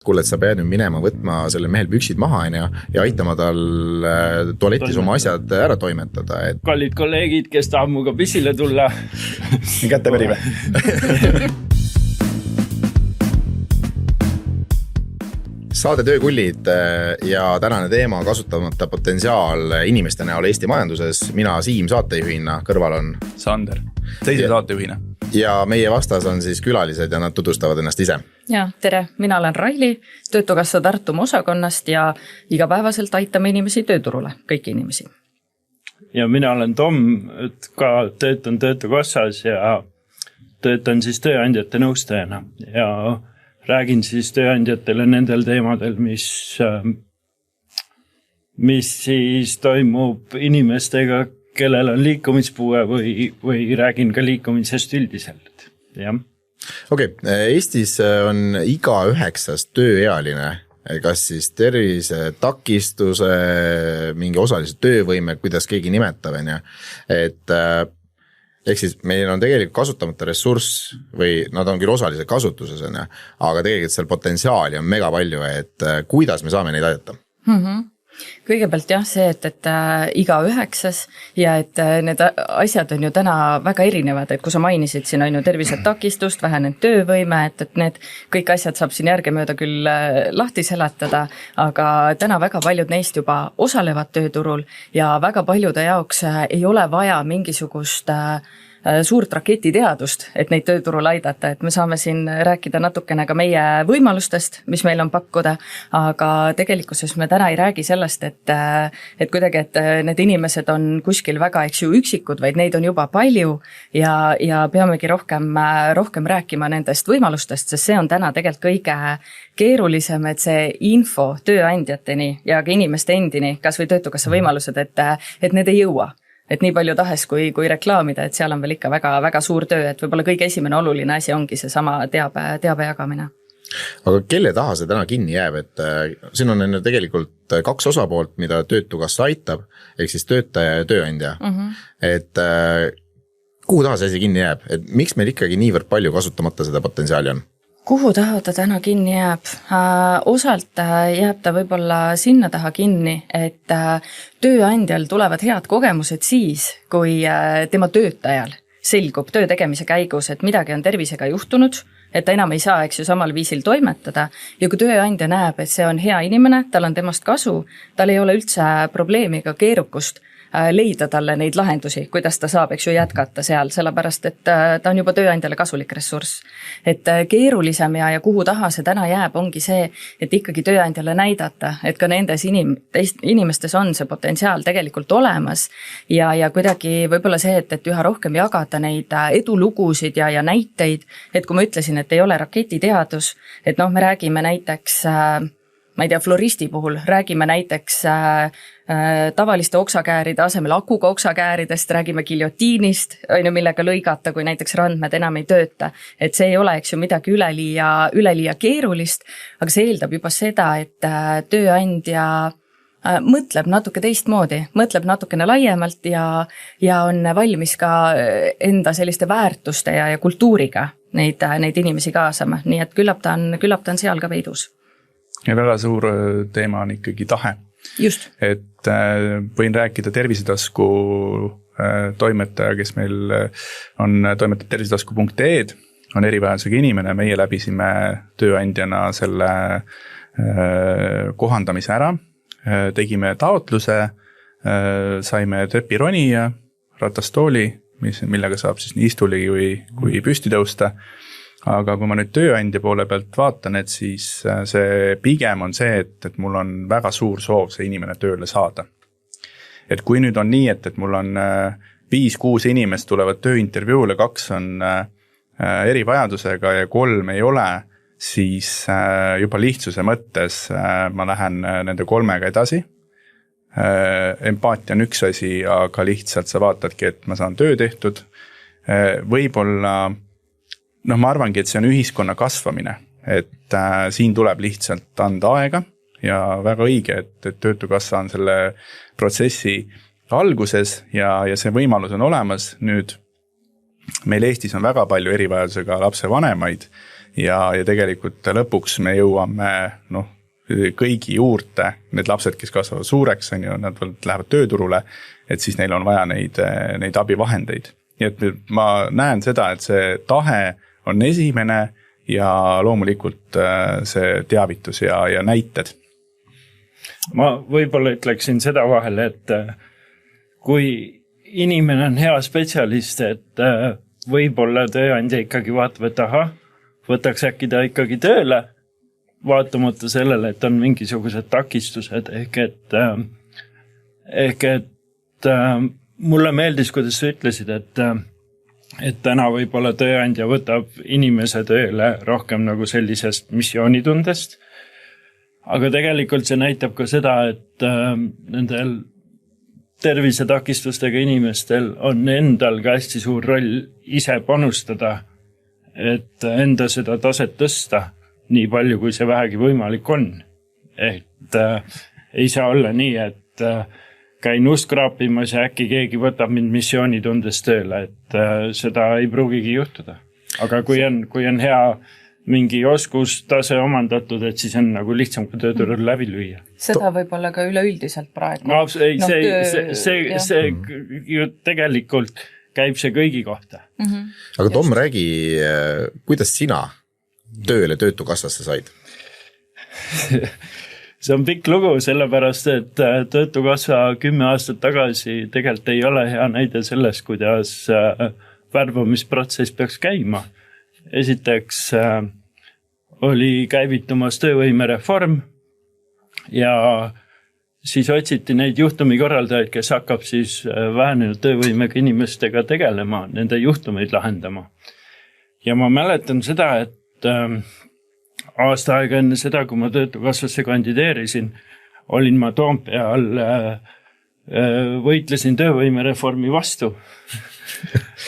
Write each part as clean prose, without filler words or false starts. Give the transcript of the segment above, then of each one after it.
kuule, et sa pead nüüd minema võtma selle mehel püksid maha ja aitama tal tualetis oma asjad ära toimetada. Kallid kolleegid, kes tahab muga pissile tulla. Kätte pärime. Saade Töökullid ja tänane teema kasutamata potentsiaal inimeste näol Eesti majanduses. Mina Siim saatejuhina, kõrval on Sander, teise saatejuhina. Ja meie vastas on siis külalised ja nad tutvustavad ennast ise. Ja, tere, mina olen Raili, Töötukassa Tartumaa osakonnast ja igapäevaselt aitame inimesi tööturule, kõiki inimesi. Ja mina olen Tom, et ka töötan Töötukassas ja töötan siis tööandjate nõustajana ja räägin siis tööandjatele nendel teemadel, mis siis toimub inimestega, kellel on liikumispuue või räägin ka liikumisest üldiselt. Okei, Eestis on iga 9. tööealine, kas siis tervise takistuse, mingi osalise töövõime, kuidas keegi nimetab, et ehk siis meil on tegelikult kasutamata ressurss või nad on küll osalise kasutuses, aga tegelikult seal potentsiaali on mega palju, et kuidas me saame neid aidata? Kõigepealt jah see, et iga 9. ja et need asjad on ju täna väga erinevad, et kui sa mainisid siin on ju tervisetakistust, vähenenud töövõime, et need kõik asjad saab siin järgemööda küll lahti seletada, aga täna väga paljud neist juba osalevad tööturul ja väga paljude jaoks ei ole vaja mingisugust suurt raketiteadust, et neid tööturul aidata, et me saame siin rääkida natukene ka meie võimalustest, mis meil on pakkuda, aga tegelikkuses me täna ei räägi sellest, et kuidagi, et need inimesed on kuskil väga üksikud, vaid neid on juba palju ja peamegi rohkem rääkima nendest võimalustest, sest see on täna tegelikult kõige keerulisem, et see info tööandjateni ja ka inimeste endini, kas või Töötukassa võimalused, et need ei jõua. Et nii palju tahes kui reklaamida, et seal on veel ikka väga, väga suur töö, et võib-olla kõige esimene oluline asi ongi see sama teabe jagamine. Aga kelle taha see täna kinni jääb, et siin on tegelikult 2 osapoolt, mida Töötukassa aitab, ehk siis töötaja ja tööandja. Et kuhu taha see asi kinni jääb, et miks meil ikkagi niivõrd palju kasutamata seda potentsiaali on? Kuhu taha ta täna kinni jääb? Osalt jääb ta võib-olla sinna taha kinni, et tööandjal tulevad head kogemused siis, kui tema töötajal selgub töö tegemise käigus, et midagi on tervisega juhtunud, et ta enam ei saa samal viisil toimetada ja kui tööandja näeb, et see on hea inimene, tal on temast kasu, tal ei ole üldse probleemi ega keerukust leida talle neid lahendusi, kuidas ta saab jätkata seal, sellepärast, et ta on juba tööandjale kasulik ressurss. Et keerulisem ja kuhu taha see täna jääb, ongi see, et ikkagi tööandjale näidata, et ka nendes inimestes on see potentsiaal tegelikult olemas ja kuidagi võib-olla see, et üha rohkem jagada neid edulugusid ja näiteid, et kui ma ütlesin, et ei ole raketiteadus, et me räägime näiteks ma ei tea, floristi puhul räägime näiteks tavaliste oksakääride asemel akuga oksakääridest, räägime giljotiinist, millega lõigata, kui näiteks randmed enam ei tööta. Et see ei ole midagi üleliia keerulist, aga see eeldab juba seda, et tööandja mõtleb natuke teistmoodi, mõtleb natukene laiemalt ja on valmis ka enda selliste väärtuste ja kultuuriga neid inimesi kaasama. Nii et küllap ta on seal ka veidus. Ja väga suur teema on ikkagi tahe. Just. Et võin rääkida tervisetasku toimetaja, kes meil on toimetab tervisetasku.ee-d, on erivajadusega inimene, meie läbisime tööandjana selle kohandamise ära, tegime taotluse, saime trepironija, ratastooli, millega saab siis nii istuli kui püsti tõusta. Aga kui ma nüüd tööandja poole pealt vaatan, et siis see pigem on see, et mul on väga suur soov see inimene tööle saada. Et kui nüüd on nii, et mul on 5-6 inimest tulevad tööintervjuule, 2 on erivajadusega ja 3 ei ole, siis juba lihtsuse mõttes ma lähen nende 3-ga edasi. Empaatia on üks asi, aga lihtsalt sa vaatadki, et ma saan töö tehtud. Võib-olla ma arvangi, et see on ühiskonna kasvamine, et siin tuleb lihtsalt anda aega ja väga õige, et Töötukassa on selle protsessi alguses ja see võimalus on olemas. Nüüd meil Eestis on väga palju erivajadusega lapsevanemaid ja tegelikult lõpuks me jõuame kõigi juurde, need lapsed, kes kasvavad suureks, on ju, nad lähevad tööturule, et siis neil on vaja neid abivahendeid. Nii et ma näen seda, et see tahe on esimene ja loomulikult see teavitus ja näited. Ma võib-olla ütleksin seda vahele, et kui inimene on hea spetsialist, et võib-olla tööandja ikkagi vaatab, et võtaks äkki ta ikkagi tööle, vaatamata sellele, et on mingisugused takistused, ehk et mulle meeldis, kuidas sa ütlesid, et täna võib-olla tööandja võtab inimese tööle rohkem nagu sellisest missioonitundest, aga tegelikult see näitab ka seda, et nendel tervisetakistustega inimestel on endal ka hästi suur roll ise panustada, et enda seda taset tõsta nii palju, kui see vähegi võimalik on. Et ei saa olla nii, et käin ust kraapimas ja äkki keegi võtab mind missioonitundest tööle, et seda ei pruugigi juhtuda. Aga kui on hea mingi oskustase omandatud, et siis on nagu lihtsam ka tööturul läbi lüüa. Seda võib-olla ka üleüldiselt praegu. No, see ju tegelikult käib see kõigi kohta. Aga Tom, räägi, kuidas sina tööle Töötukassasse said? See on pikk lugu, sellepärast, et Töötukassa 10 aastat tagasi tegelikult ei ole hea näide sellest, kuidas värbamisprotsess peaks käima. Esiteks oli käivitumas töövõimereform ja siis otsiti neid juhtumikorraldajaid, kes hakkab siis vähenenud töövõimega inimestega tegelema, nende juhtumeid lahendama. Ja ma mäletan seda, et aasta aega enne seda, kui ma Töötukassasse kandideerisin, olin ma Toompeal, võitlesin töövõimereformi vastu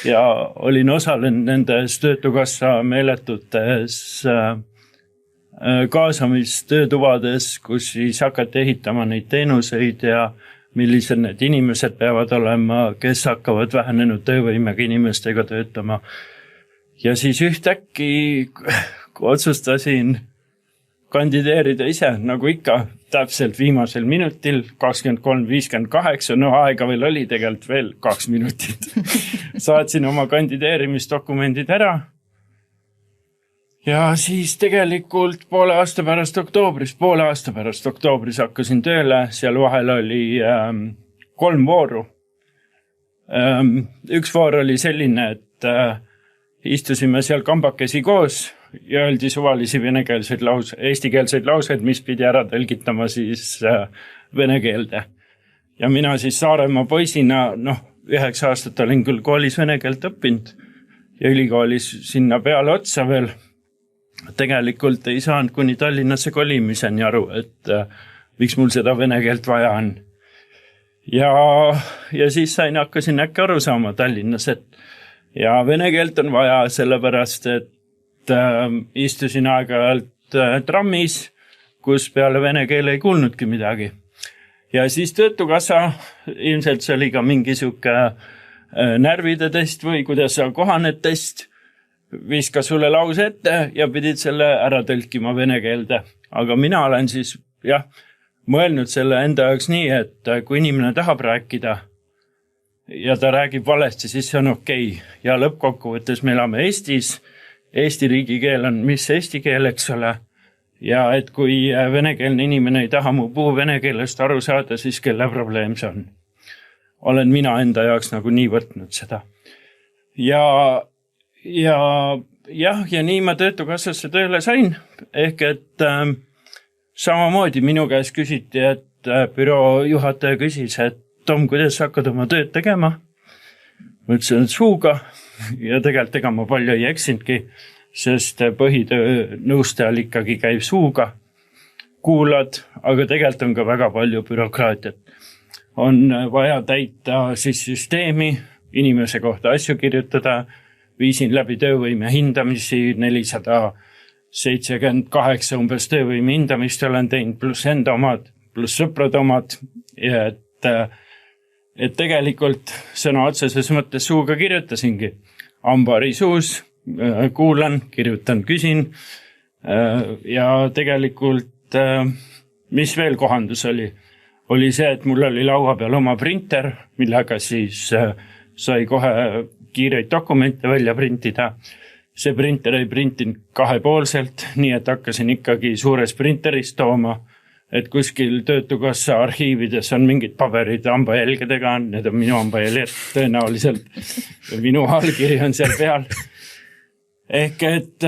ja olin osalenud nendes Töötukassa meeletutes kaasamistöötuvades, kus siis hakati ehitama neid teenuseid ja millised need inimesed peavad olema, kes hakkavad vähenenud töövõimega inimestega töötama. Ja siis ühtäkki otsustasin kandideerida ise, nagu ikka, täpselt viimasel minutil, 23:58, aega veel oli tegelikult veel 2 minutit. Saatsin oma kandideerimisdokumendid ära. Ja siis tegelikult poole aasta pärast oktoobris hakkasin tööle, seal vahel oli 3 vooru. Üks voor oli selline, et istusime seal kambakesi koos ja öeldi suvalisi eestikeelseid lauseid, mis pidi ära tõlgitama siis vene keelde. Ja mina siis Saaremaa poisina, 9 aastat olin küll koolis vene keelt õppinud ja ülikoolis sinna peale otsa veel. Tegelikult ei saanud kuni Tallinnasse kolimiseni aru, et miks mul seda vene keelt vaja on. Ja siis hakkasin äkki aru saama Tallinnas, et ja vene keelt on vaja sellepärast, et istusin aeg-ajalt trammis, kus peale vene keele ei kuulnudki midagi. Ja siis Töötukassa, ilmselt see oli ka mingi siuke närvide test või kuidas sa kohaned test, viskas sulle lause ette ja pidid selle ära tõlkima vene keelde. Aga mina olen siis mõelnud selle enda jaoks nii, et kui inimene tahab rääkida ja ta räägib valesti, siis see on okei. Ja lõppkokkuvõttes me elame Eestis, Eesti riigikeel on mis eesti keel, eks ole. Ja et kui venekeelne inimene ei taha mu puu vene keelest aru saada, siis kelle probleem see on. Olen mina enda jaoks nagu nii võtnud seda. Ja nii ma Töötukassasse tööle sain, ehk et samamoodi minu käest küsiti, et büroo juhataja küsis, et Tom, kuidas sa hakkad oma tööd tegema? Ma ütlesin, et suuga ja tegelikult ega ma palju ei eksinudki, sest põhitöö nõustajal ikkagi käib suuga. Kuulad, aga tegelikult on ka väga palju bürokraatiat. On vaja täita siis süsteemi, inimese kohta asju kirjutada, viisin läbi töövõime hindamisi, 478 umbes töövõime hindamist olen teinud, pluss enda omad, pluss sõprade omad, ja et tegelikult sõna otseses mõttes suuga kirjutasingi. Ambari suus, kuulan, kirjutan, küsin ja tegelikult mis veel kohandus oli see, et mul oli laua peal oma printer, millega siis sai kohe kiireid dokumente välja printida. See printer ei printinud kahepoolselt, nii et hakkasin ikkagi suures printeris tooma, et kuskil Töötukassa arhiivides on mingid paberid hambajälgedega, need on minu hambajäljed tõenäoliselt, minu allkiri on seal peal. Ehk et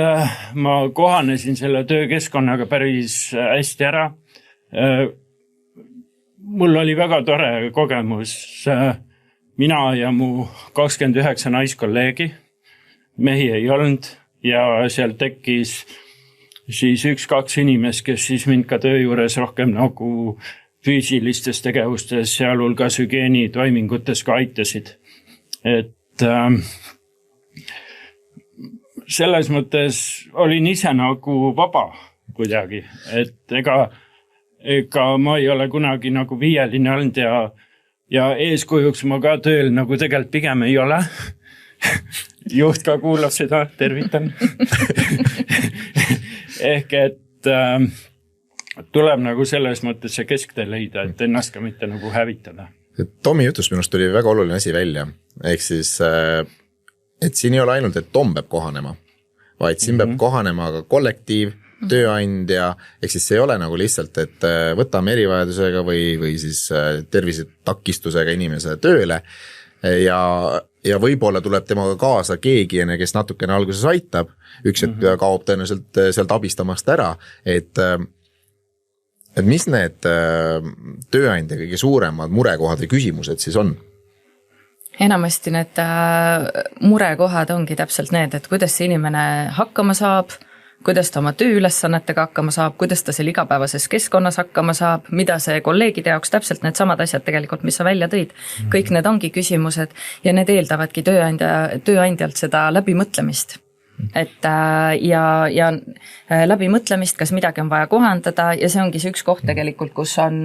ma kohanesin selle töökeskkonnaga päris hästi ära. Mul oli väga tore kogemus. Mina ja mu 29 naiskolleegi, mehi ei olnud ja seal tekkis siis 1-2 inimest, kes siis mind ka töö juures rohkem nagu füüsilistes tegevustes, sealhulgas hügieeni toimingutes ka aitasid. Et selles mõttes olin ise nagu vaba kuidagi, et ega ma ei ole kunagi nagu viieline olnud ja eeskujuks ma ka tööl nagu tegelikult pigem ei ole. Juht ka kuulab seda, tervitan. Ehk et tuleb nagu selles mõttes see kesktee leida, et ennast ka mitte nagu hävitada. Tomi jutust minust tuli väga oluline asi välja, ehk siis et siin ei ole ainult, et Tom peab kohanema, vaid siin peab kohanema ka kollektiiv, tööandja, ehk siis see ei ole nagu lihtsalt, et võtame erivajadusega või siis tervisetakistusega inimese tööle ja võib-olla tuleb temaga kaasa keegi, kes natukene alguses aitab, üks hetk kaob tõenäoliselt sealt abistamast ära, et mis need tööandja kõige suuremad murekohad või küsimused siis on? Enamasti need murekohad ongi täpselt need, et kuidas see inimene hakkama saab, kuidas ta oma tööülesannetega hakkama saab, kuidas ta seal igapäevases keskkonnas hakkama saab, mida see kolleegide jaoks täpselt need samad asjad tegelikult, mis sa välja tõid. Kõik need ongi küsimused ja need eeldavadki tööandjalt seda läbimõtlemist. Et ja läbimõtlemist, kas midagi on vaja kohandada ja see ongi see üks koht tegelikult, kus on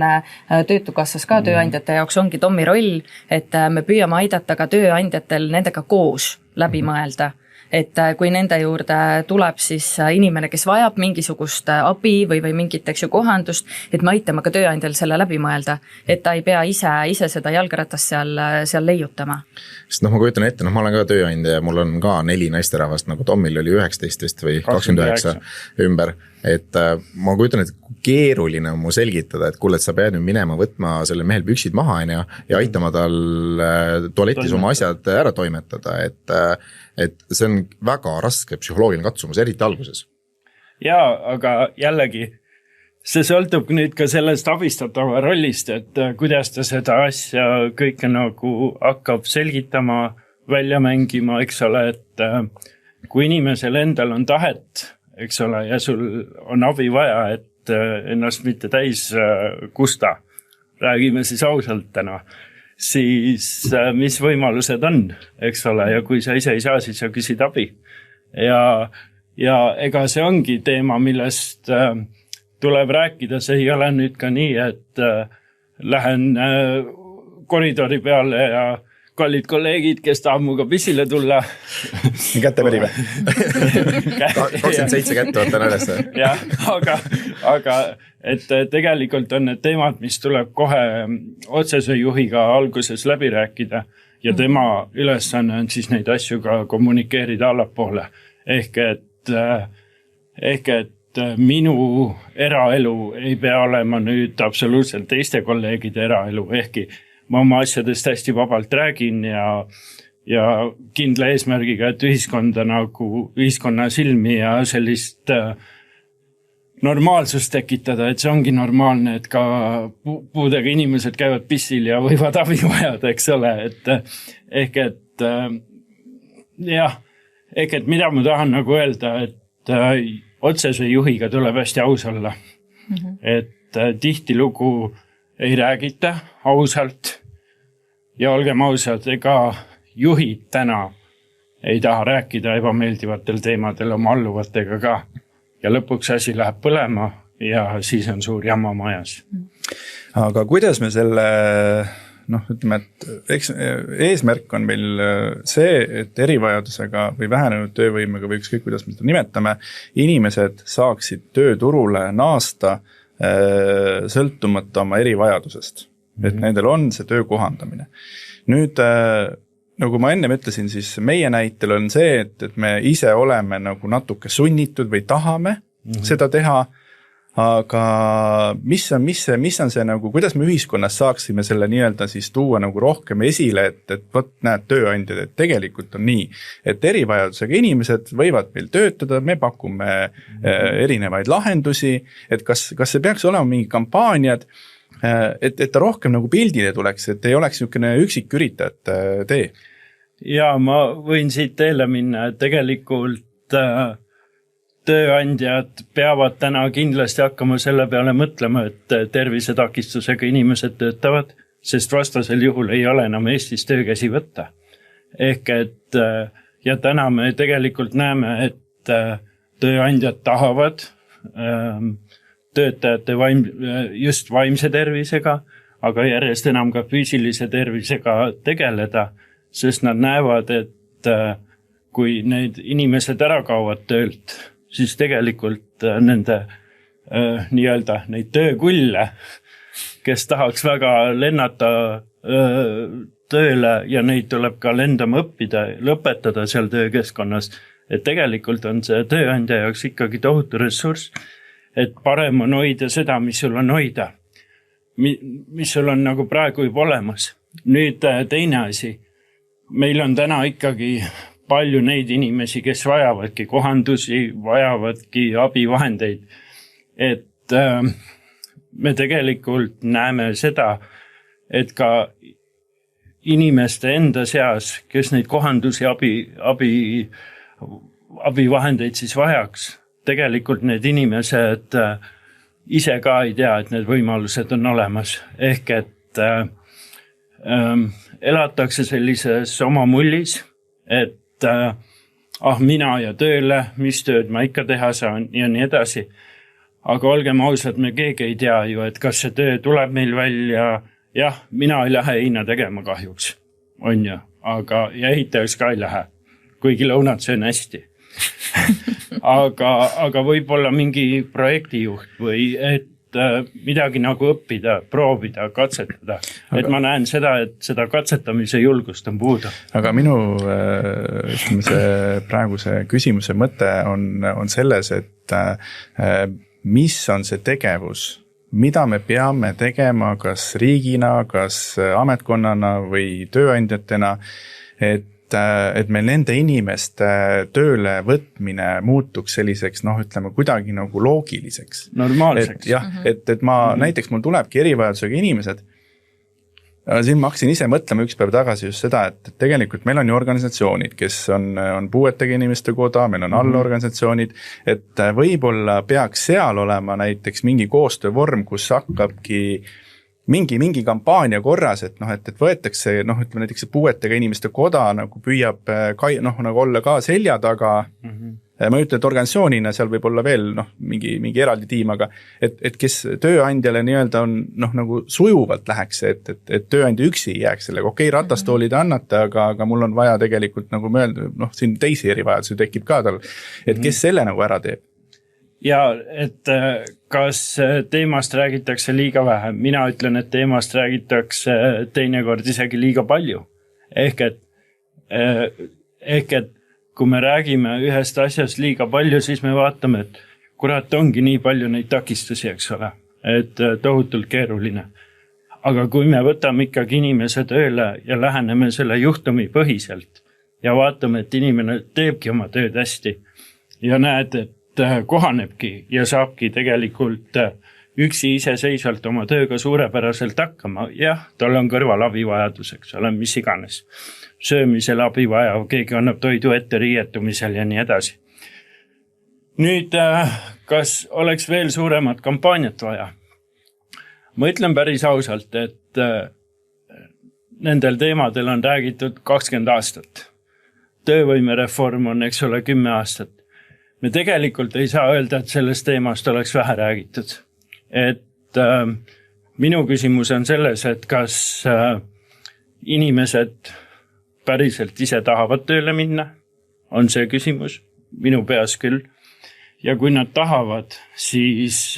Töötukassas ka tööandjate jaoks ongi Tommi roll, et me püüame aidata ka tööandjatel nendega koos läbi mõelda. Et kui nende juurde tuleb siis inimene, kes vajab mingisugust abi või mingit kohandust, et me aitame ka tööandjal selle läbi mõelda, et ta ei pea ise seda jalgratast seal leiutama. Sest ma kujutan ette, ma olen ka tööandja ja mul on ka 4 naisterahvast, nagu Tommil oli 19 vist või 29 ümber. Et ma kujutan, et keeruline on mu selgitada, et kuule, et sa pead nüüd minema võtma selle mehel püksid maha ja aitama tal tualetis oma asjad ära toimetada, et see on väga raske psühholoogiline katsumus, eriti alguses. Jaa, aga jällegi, see sõltub nüüd ka sellest abistatava rollist, et kuidas ta seda asja kõike nagu hakkab selgitama, välja mängima, eks ole, et kui inimesel endal on tahet, eks ole, ja sul on abi vaja, et ennast mitte täis kusta, räägime siis ausalt täna, siis mis võimalused on, eks ole, ja kui sa ise ei saa, siis sa küsid abi. Ja ega see ongi teema, millest tuleb rääkida, see ei ole nüüd ka nii, et lähen koridori peale ja kallid kolleegid, kes tahab muga pissile tulla. Kätte pärime. 27 kätte võtan üles. Jah, aga et tegelikult on need teemad, mis tuleb kohe otsese juhiga alguses läbi rääkida ja tema ülesanne on siis neid asju ka kommunikeerida allapoole. Ehk et minu eraelu ei pea olema nüüd absoluutselt teiste kolleegide eraelu, ehkki ma oma asjadest hästi vabalt räägin ja kindla eesmärgiga, et ühiskonna silmi ja sellist normaalsust tekitada, et see ongi normaalne, et ka puudega inimesed käivad pissil ja võivad abi vajada, eks ole, ehk et mida ma tahan nagu öelda, et otsese juhiga tuleb hästi aus olla, et tihtilugu ei räägita ausalt ja olgem ausad, ega juhid täna ei taha rääkida ebameeldivatel teemadel oma alluvatega ka ja lõpuks asi läheb põlema ja siis on suur jama majas. Aga kuidas me selle ütleme, et eks eesmärk on meil see, et erivajadusega või vähenenud töövõimega või ükskõik, kuidas me seda nimetame, inimesed saaksid tööturule naasta sõltumata oma erivajadusest. Et nendel on see töö kohandamine. Nüüd, nagu ma ennem ütlesin, siis meie näitel on see, et me ise oleme nagu natuke sunnitud või tahame seda teha, aga mis on see nagu, kuidas me ühiskonnas saaksime selle nii-öelda siis tuua nagu rohkem esile, et võt näed tööandjad, et tegelikult on nii, et erivajadusega inimesed võivad meil töötada, me pakume erinevaid lahendusi, et kas see peaks olema mingi kampaaniad, et ta rohkem nagu pildile tuleks, et ei oleks niisugune üksiküritajate tee. Ja ma võin siit teele minna, et tegelikult tööandjad peavad täna kindlasti hakkama selle peale mõtlema, et tervisetakistusega inimesed töötavad, sest vastasel juhul ei ole enam Eestis töökäsi võtta. Ehk et ja täna me tegelikult näeme, et tööandjad tahavad töötajate just vaimse tervisega, aga järjest enam ka füüsilise tervisega tegeleda, sest nad näevad, et kui need inimesed ära kaovad töölt, siis tegelikult nende nii-öelda neid töökulle, kes tahaks väga lennata tööle ja neid tuleb ka lendama õppida, lõpetada seal töökeskkonnas, et tegelikult on see tööandja jaoks ikkagi tohutu ressurss, et parem on hoida seda, mis sul on hoida, mis sul on nagu praegu juba olemas. Nüüd teine asi, meil on täna ikkagi palju neid inimesi, kes vajavadki kohandusi, vajavadki abivahendeid. Et me tegelikult näeme seda, et ka inimeste enda seas, kes neid kohandusi abivahendeid siis vajaks, tegelikult need inimesed ise ka ei tea, et need võimalused on olemas. Ehk et elatakse sellises oma mullis, et mina ja tööle, mis tööd ma ikka teha saan ja nii edasi. Aga olgem ausad, me keegi ei tea ju, et kas see töö tuleb meil välja. Jah, mina ei lähe heina tegema kahjuks, on ju, ja ehitajaks ka ei lähe, kuigi lõunad söön hästi. aga võib-olla mingi projektijuht või et midagi nagu õppida, proovida, katsetada. Et ma näen seda, et seda katsetamise julgust on puudu. Aga minu praeguse küsimuse mõte on selles, et mis on see tegevus, mida me peame tegema kas riigina, kas ametkonnana või tööandjatena, et meil nende inimeste tööle võtmine muutuks selliseks, ütleme, kuidagi nagu loogiliseks. Normaalseks. Et näiteks mul tulebki erivajadusega inimesed. Siin ma hakkasin ise mõtlema üks päev tagasi just seda, et tegelikult meil on ju organisatsioonid, kes on puuetega inimeste koda, meil on allorganisatsioonid, et võib-olla peaks seal olema näiteks mingi koostöövorm, kus hakkabki mingi kampaania korras, et võetakse, ütleme näiteks puuetega inimeste koda nagu püüab nagu olla ka selja taga. Ma ei ütle, et organisatsioonina seal võib olla veel mingi eraldi tiim, aga et kes tööandjale nii-öelda on nagu sujuvalt läheks, et tööandja üksi ei jääks sellega. Okei, ratastoolid annate, aga mul on vaja tegelikult nagu mõelda, siin teisi erivajadusi tekib ka tal, et kes selle nagu ära teeb. Ja et kas teemast räägitakse liiga vähe? Mina ütlen, et teemast räägitakse teinekord isegi liiga palju. Ehk et kui me räägime ühest asjast liiga palju, siis me vaatame, et kurat ongi nii palju neid takistusi, eks ole, et tohutult keeruline. Aga kui me võtame ikkagi inimese tööle ja läheneme selle juhtumi põhiselt ja vaatame, et inimene teebki oma tööd hästi ja näed, et kohanebki ja saabki tegelikult üksi iseseisvalt oma tööga suurepäraselt hakkama. Jah, tal on kõrval abivajadus, eks ole, mis iganes. Söömisel abi vaja, keegi annab toidu ette riietumisel ja nii edasi. Nüüd, kas oleks veel suuremat kampaaniat vaja? Ma ütlen päris ausalt, et nendel teemadel on räägitud 20 aastat. Töövõimereform on, eks ole, 10 aastat. Me tegelikult ei saa öelda, et sellest teemast oleks vähe räägitud. Et minu küsimus on selles, et kas inimesed päriselt ise tahavad tööle minna, on see küsimus, minu peas küll. Ja kui nad tahavad, siis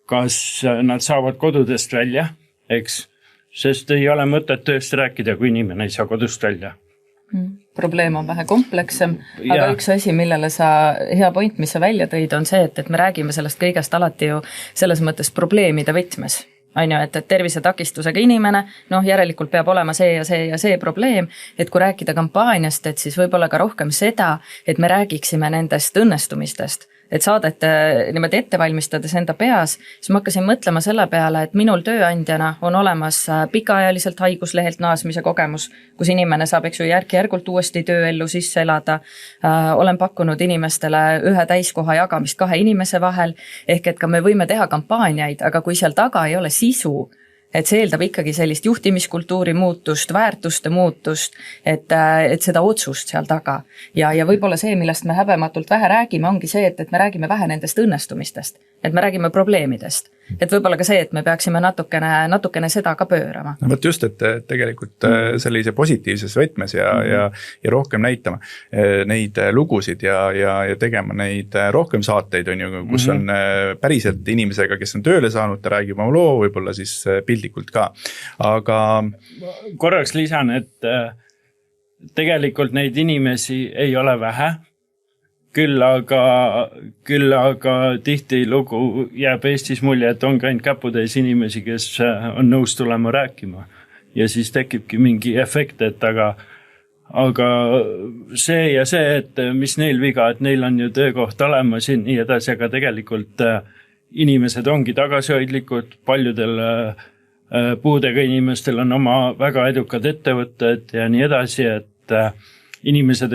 kas nad saavad kodudest välja, eks, sest ei ole mõtet tööst rääkida, kui inimene ei saa kodust välja. Probleem on vähe komplekssem, aga üks asi, millele sa, hea point, mis sa välja tõid, on see, et me räägime sellest kõigest alati ju selles mõttes probleemide võtmes. On ju, et tervisetakistusega inimene, järelikult peab olema see ja see probleem, et kui rääkida kampaaniast, et siis võib-olla ka rohkem seda, et me räägiksime nendest õnnestumistest. Et saadet niimoodi ette valmistades enda peas, siis ma hakkasin mõtlema selle peale, et minul tööandjana on olemas pikaajaliselt haiguslehelt naasmise kogemus, kus inimene saab järk-järgult uuesti tööellu sisse elada. Olen pakkunud inimestele ühe täiskoha jagamist 2 inimese vahel, ehk et ka me võime teha kampaaniaid, aga kui seal taga ei ole sisu, et see eeldab ikkagi sellist juhtimiskultuuri muutust, väärtuste muutust, et seda otsust seal taga. Ja võib-olla see, millest me häbematult vähe räägime, ongi see, et me räägime vähe nendest õnnestumistest, et me räägime probleemidest. Et võib-olla ka see, et me peaksime natukene seda ka pöörama. No võt just, et tegelikult sellise positiivses võtmes ja rohkem näitama neid lugusid ja tegema neid rohkem saateid, on ju, kus on päriselt inimesega, kes on tööle saanud, ta räägib oma loo, võib-olla siis piltlikult ka. Aga korraks lisan, et tegelikult neid inimesi ei ole vähe. Küll aga tihti lugu jääb Eestis mulje, et on ainult käputäis inimesi, kes on nõus tulema rääkima. Ja siis tekibki mingi efekt, et aga see ja see, et mis neil viga, et neil on ju töökoht olemas ja nii edasi, aga tegelikult inimesed ongi tagasihoidlikud, paljudel puudega inimestel on oma väga edukad ettevõtted ja nii edasi, et inimesed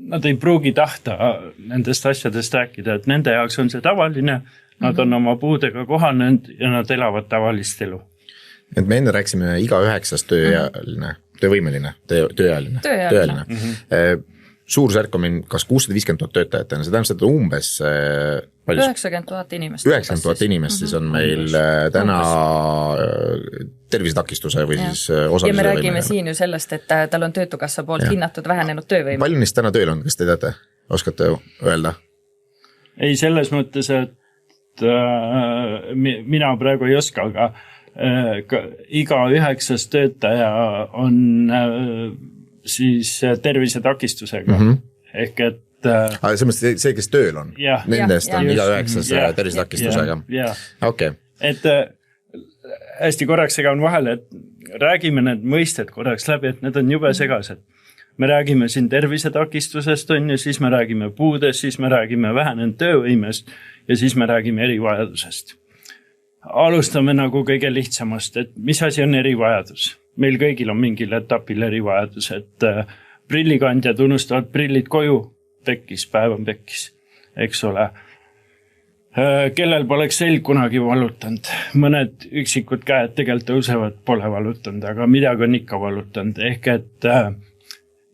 nad ei pruugi tahta nendest asjadest rääkida, et nende jaoks on see tavaline, nad on oma puudega kohanenud ja nad elavad tavalist elu. Et me enne rääksime iga 9. töövõimeline, tööealine. Suursärk on meil kas 650 000 töötajatena, see tähendab, et umbes 90 000 inimest. 90 000 inimest siis on meil täna tervisetakistuse või siis osalise. Ja me räägime siin ju sellest, et tal on töötukassa poolt hinnatud vähenenud töövõime. Palju neist täna tööl on, kas te teate? Oskate öelda? Ei, selles mõttes, et mina praegu ei oska, aga iga 9. töötaja on siis tervisetakistusega. Ehk et see, kes tööl on, nendest on iga 9. tervisetakistusega. Okay. Et hästi korraks segan vahele, et räägime need mõisted korraks läbi, et need on jube segased. Me räägime siin tervisetakistusest, on ju, siis me räägime puudest, siis me räägime vähenenud töövõimest ja siis me räägime erivajadusest. Alustame nagu kõige lihtsamast, et mis asi on erivajadus? Meil kõigil on mingil etapil erivajadus, et prillikandjad unustavad prillid koju, pekkis, päev on pekkis, eks ole. Kellel poleks selg kunagi valutanud, mõned üksikud käed tegelikult tõusevad, pole valutanud, aga midagi on ikka valutanud, ehk et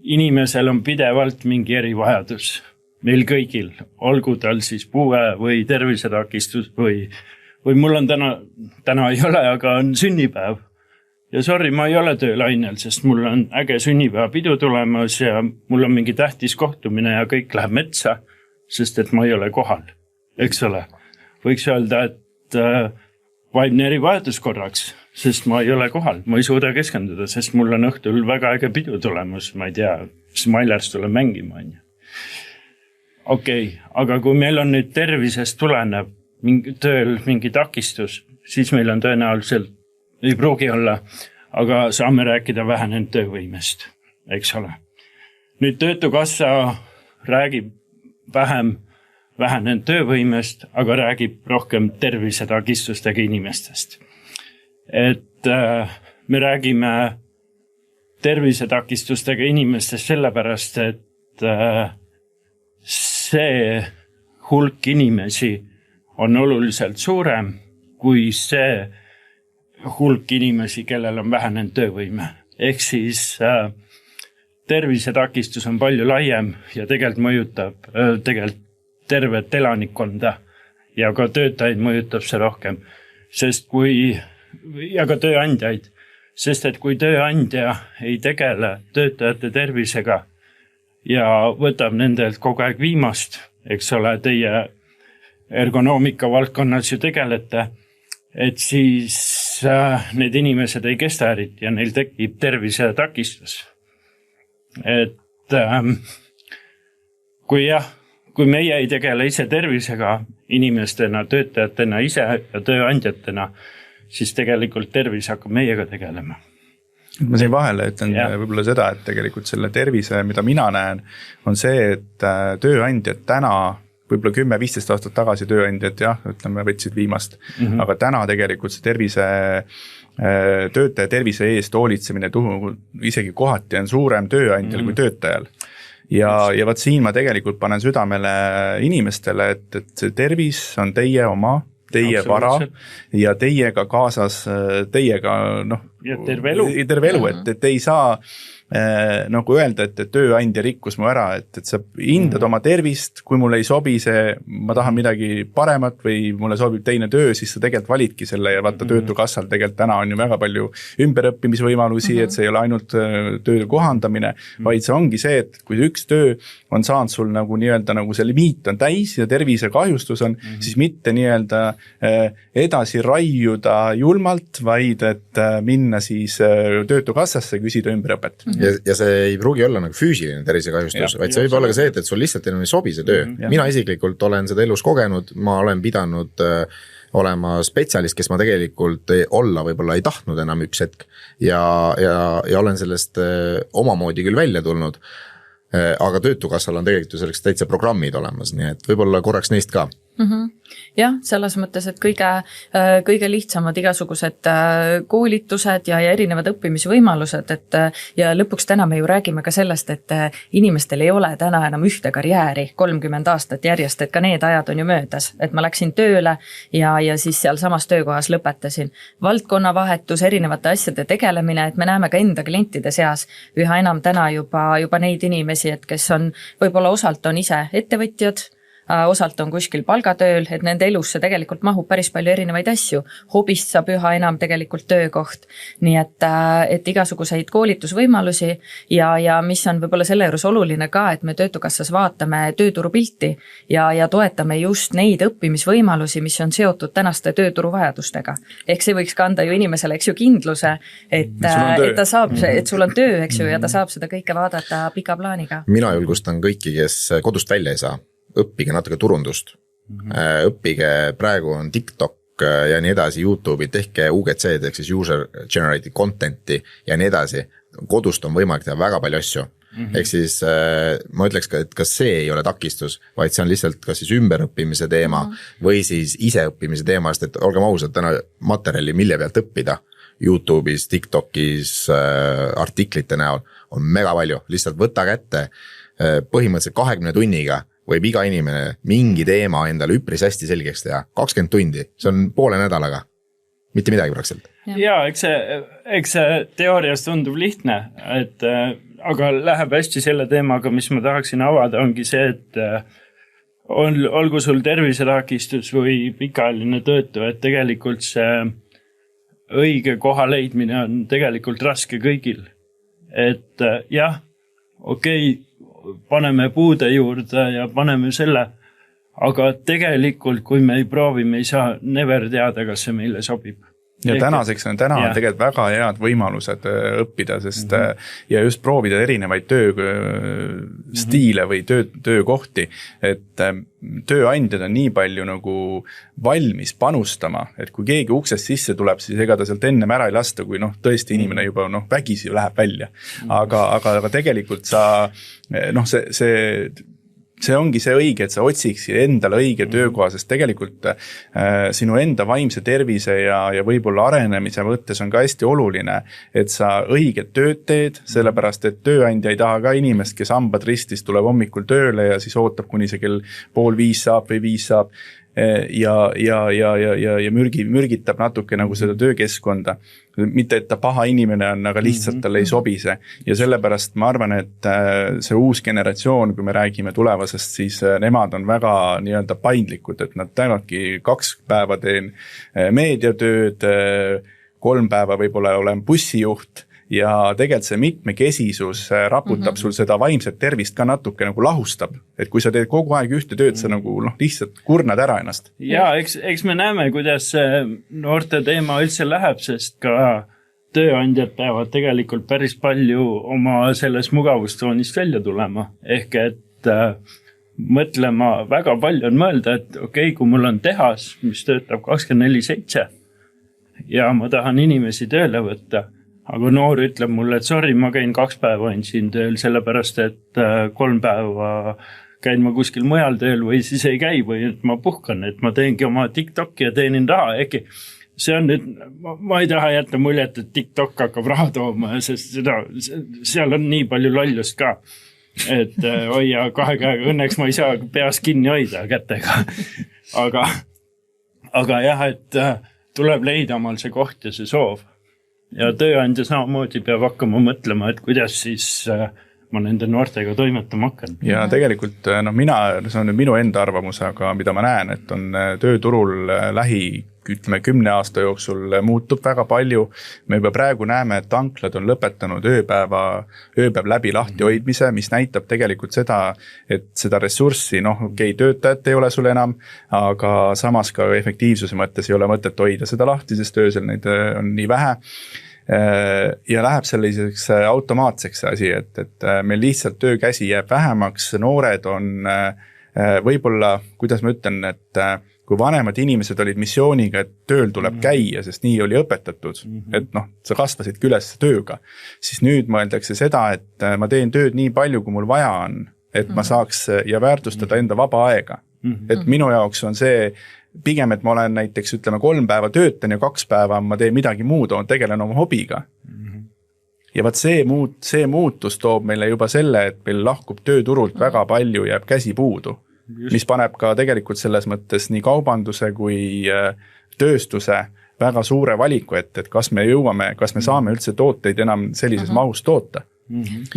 inimesel on pidevalt mingi erivajadus, meil kõigil, olgu tal siis puue või tervisetakistus või mul on täna ei ole, aga on sünnipäev. Ja sorry, ma ei ole töölainel, sest mul on äge sünnipäevapidu tulemas ja mul on mingi tähtis kohtumine ja kõik läheb metsa, sest et ma ei ole kohal, eks ole. Võiks öelda, et vaimne erivajadus korraks, sest ma ei ole kohal, ma ei suuda keskenduda, sest mul on õhtul väga äge pidu tulemas, ma ei tea, Smailers tuleb mängima. Okei, aga kui meil on nüüd tervisest tuleneb tööl mingi takistus, siis meil on tõenäoliselt ei pruugi olla, aga saame rääkida vähenenud töövõimest, eks ole. Nüüd töötukassa räägib vähenenud töövõimest, aga räägib rohkem tervisetakistustega inimestest. Et me räägime tervisetakistustega inimestest sellepärast, et see hulk inimesi on oluliselt suurem kui see hulk inimesi, kellel on vähenenud töövõime. Ehk siis tervisetakistus on palju laiem ja tegelikult mõjutab tervet elanikkonda ja ka töötajaid mõjutab see rohkem. Sest ja ka tööandjaid, sest et kui tööandja ei tegele töötajate tervisega ja võtab nendelt kogu aeg viimast, eks ole, teie ergonoomika valdkonnas ju tegelete, et siis need inimesed ei kesta eriti ja neil tekib tervisetakistus. Et kui meie ei tegele ise tervisega inimestena, töötajatena ise ja tööandjatena, siis tegelikult tervis hakkab meiega tegelema. Ma siin vahele ütlen võib-olla seda, et tegelikult selle tervise, mida mina näen, on see, et tööandjad täna võib-olla 10-15 aastat tagasi tööandjad ütleme, võtsid viimast, aga täna tegelikult see töötaja tervise eest hoolitsemine isegi kohati on suurem tööandjal kui töötajal. Ja vaat siin ma tegelikult panen südamele inimestele, et see tervis on teie oma, teie vara ja teiega kaasas, teiega ja terve elu, et ei saa nagu öelda, et tööandja rikkus mu ära, et sa hindad oma tervist, kui mulle ei sobi see, ma tahan midagi paremat või mulle sobib teine töö, siis sa tegelikult validki selle ja vaata Töötukassal tegelikult täna on ju väga palju ümberõppimisvõimalusi, et see ei ole ainult töö kohandamine, vaid see ongi see, et kui üks töö on saanud sul nagu nii-öelda nagu see limiit on täis ja tervise kahjustus on, siis mitte nii-öelda edasi raiuda julmalt, vaid et minna siis Töötukassasse küsida ümberõpet. Ja see ei pruugi olla nagu füüsiline tervisekahjustus, vaid see võib olla ka see, et sul lihtsalt enam ei sobi see töö. Mina isiklikult olen seda elus kogenud, ma olen pidanud olema spetsialist, kes ma tegelikult olla võib-olla ei tahtnud enam üks hetk ja olen sellest omamoodi küll välja tulnud, aga Töötukassal on tegelikult ju selleks täitsa programmid olemas, nii et võib-olla korraks neist ka. Jah, selles mõttes, et kõige lihtsamad igasugused koolitused ja erinevad õppimisvõimalused, et ja lõpuks täna me ju räägime ka sellest, et inimestel ei ole täna enam ühte karjääri 30 aastat järjest, et ka need ajad on ju möödas, et ma läksin tööle ja siis seal samas töökohas lõpetasin. Valdkonnavahetus, erinevate asjade tegelemine, et me näeme ka enda klientide seas üha enam täna juba neid inimesi, et kes on võib-olla osalt on ise ettevõtjad, osalt on kuskil palgatööl, et nende elusse tegelikult mahub päris palju erinevaid asju. Hobist saab üha enam tegelikult töökoht. Nii et igasuguseid koolitusvõimalusi ja mis on võib-olla selle juures oluline ka, et me Töötukassas vaatame tööturupilti ja toetame just neid õppimisvõimalusi, mis on seotud tänaste tööturuvajadustega. Ehk see võiks kanda ju inimesele, eks ju, kindluse, et ta saab, et sul on töö, eks ju, ja ta saab seda kõike vaadata pika plaaniga. Mina julgustan kõiki, kes kodust välja ei saa. Õppige natuke turundust, õppige, praegu on TikTok ja nii edasi, YouTube'i, tehke UGC-d ehk siis user generated content'i ja nii edasi. Kodust on võimalik teha väga palju asju. Ehk siis ma ütleks ka, et kas see ei ole takistus, vaid see on lihtsalt kas siis ümberõppimise teema või siis iseõppimise teema, sest et olgem ausad, täna materjali, mille pealt õppida YouTube'is, TikTok'is, artiklite näol on mega palju, lihtsalt võta kätte põhimõtteliselt 20 tunniga võib iga inimene mingi teema endale üpris hästi selgeks teha. 20 tundi, see on poole nädalaga. Mitte midagi praktiliselt. Ja, eks see teoorias tundub lihtne, aga läheb hästi selle teemaga, mis ma tahaksin avada, ongi see, et olgu sul tervisetakistus või pikaajaline töötu, et tegelikult see õige koha leidmine on tegelikult raske kõigil. Et jah, okei, paneme puude juurde ja paneme selle, aga tegelikult, kui me ei proovi, me ei saa never teada, kas see meile sobib. Ja tänaseks on tegelikult väga head võimalused õppida, sest ja just proovida erinevaid tööstiile või töökohti, et tööandjad on nii palju nagu valmis panustama, et kui keegi uksest sisse tuleb, siis ega ta sealt ennem ära ei lasta, kui tõesti inimene juba vägisi läheb välja. Aga tegelikult see ongi see õige, et sa otsiks endale õige töökoha, sest tegelikult sinu enda vaimse tervise ja võib-olla arenemise mõttes on ka hästi oluline, et sa õiget tööd teed, sellepärast et tööandja ei taha ka inimest, kes hambad ristis tuleb hommikul tööle ja siis ootab, kuni see kell 4:30 saab või 5 saab ja mürgitab natuke nagu seda töökeskkonda. Mitte, et ta paha inimene on, aga lihtsalt talle ei sobi see. Ja sellepärast ma arvan, et see uus generatsioon, kui me räägime tulevasest, siis nemad on väga nii-öelda paindlikud, et nad tänavadki 2 päeva teen meediatööd, 3 päeva võib-olla olen bussijuht ja tegelikult see mitmekesisus raputab sul seda vaimset tervist ka natuke nagu lahustab, et kui sa teed kogu aeg ühte tööd, sa nagu lihtsalt kurnad ära ennast. Ja eks me näeme, kuidas noorte teema üldse läheb, sest ka tööandjad peavad tegelikult päris palju oma selles mugavustsoonist välja tulema, ehk et mõtlema, väga palju on mõelda, et okei, kui mul on tehas, mis töötab 24/7 ja ma tahan inimesi tööle võtta, aga noor ütleb mulle, et sorry, ma käin 2 päeva siin tööl, sellepärast et 3 päeva käin ma kuskil mujal tööl või siis ei käi või et ma puhkan, et ma teengi oma TikToki ja teenin raha, äkki see on nüüd, ma ei taha jätta muljet, et TikTok hakkab raha tooma, sest seal on nii palju lollust ka, et hoia 2 käega, õnneks ma ei saa peas kinni hoida kätega, aga jah, et tuleb leida omal see koht ja see soov. Ja tööandja samamoodi peab hakkama mõtlema, et kuidas siis ma nende noortega toimetama hakkan. Ja tegelikult see on nüüd minu enda arvamus, aga mida ma näen, et on tööturul ütleme 10 aasta jooksul muutub väga palju. Me juba praegu näeme, et tanklad on lõpetanud ööpäev läbi lahti hoidmise, mis näitab tegelikult seda, et seda ressurssi, töötajat ei ole sul enam, aga samas ka efektiivsuse mõttes ei ole mõtet hoida seda lahti, sest öösel neid on nii vähe. Ja läheb selliseks automaatseks asi, et meil lihtsalt töökäsi jääb vähemaks, noored on võib-olla, kuidas ma ütlen, et kui vanemad inimesed olid missiooniga, et tööl tuleb käia, sest nii oli õpetatud, et sa kasvasidki üles tööga, siis nüüd mõeldakse seda, et ma teen tööd nii palju, kui mul vaja on, et ma saaks ja väärtustada enda vaba aega. Et minu jaoks on see pigem, et ma olen näiteks 3 päeva töötan ja 2 päeva ma teen midagi muud, tegelen oma hobiga. Ja vaat see muutus toob meile juba selle, et meil lahkub tööturult väga palju, jääb käsi puudu, mis paneb ka tegelikult selles mõttes nii kaubanduse kui tööstuse väga suure valiku, et kas me saame üldse tooteid enam sellises mahus toota.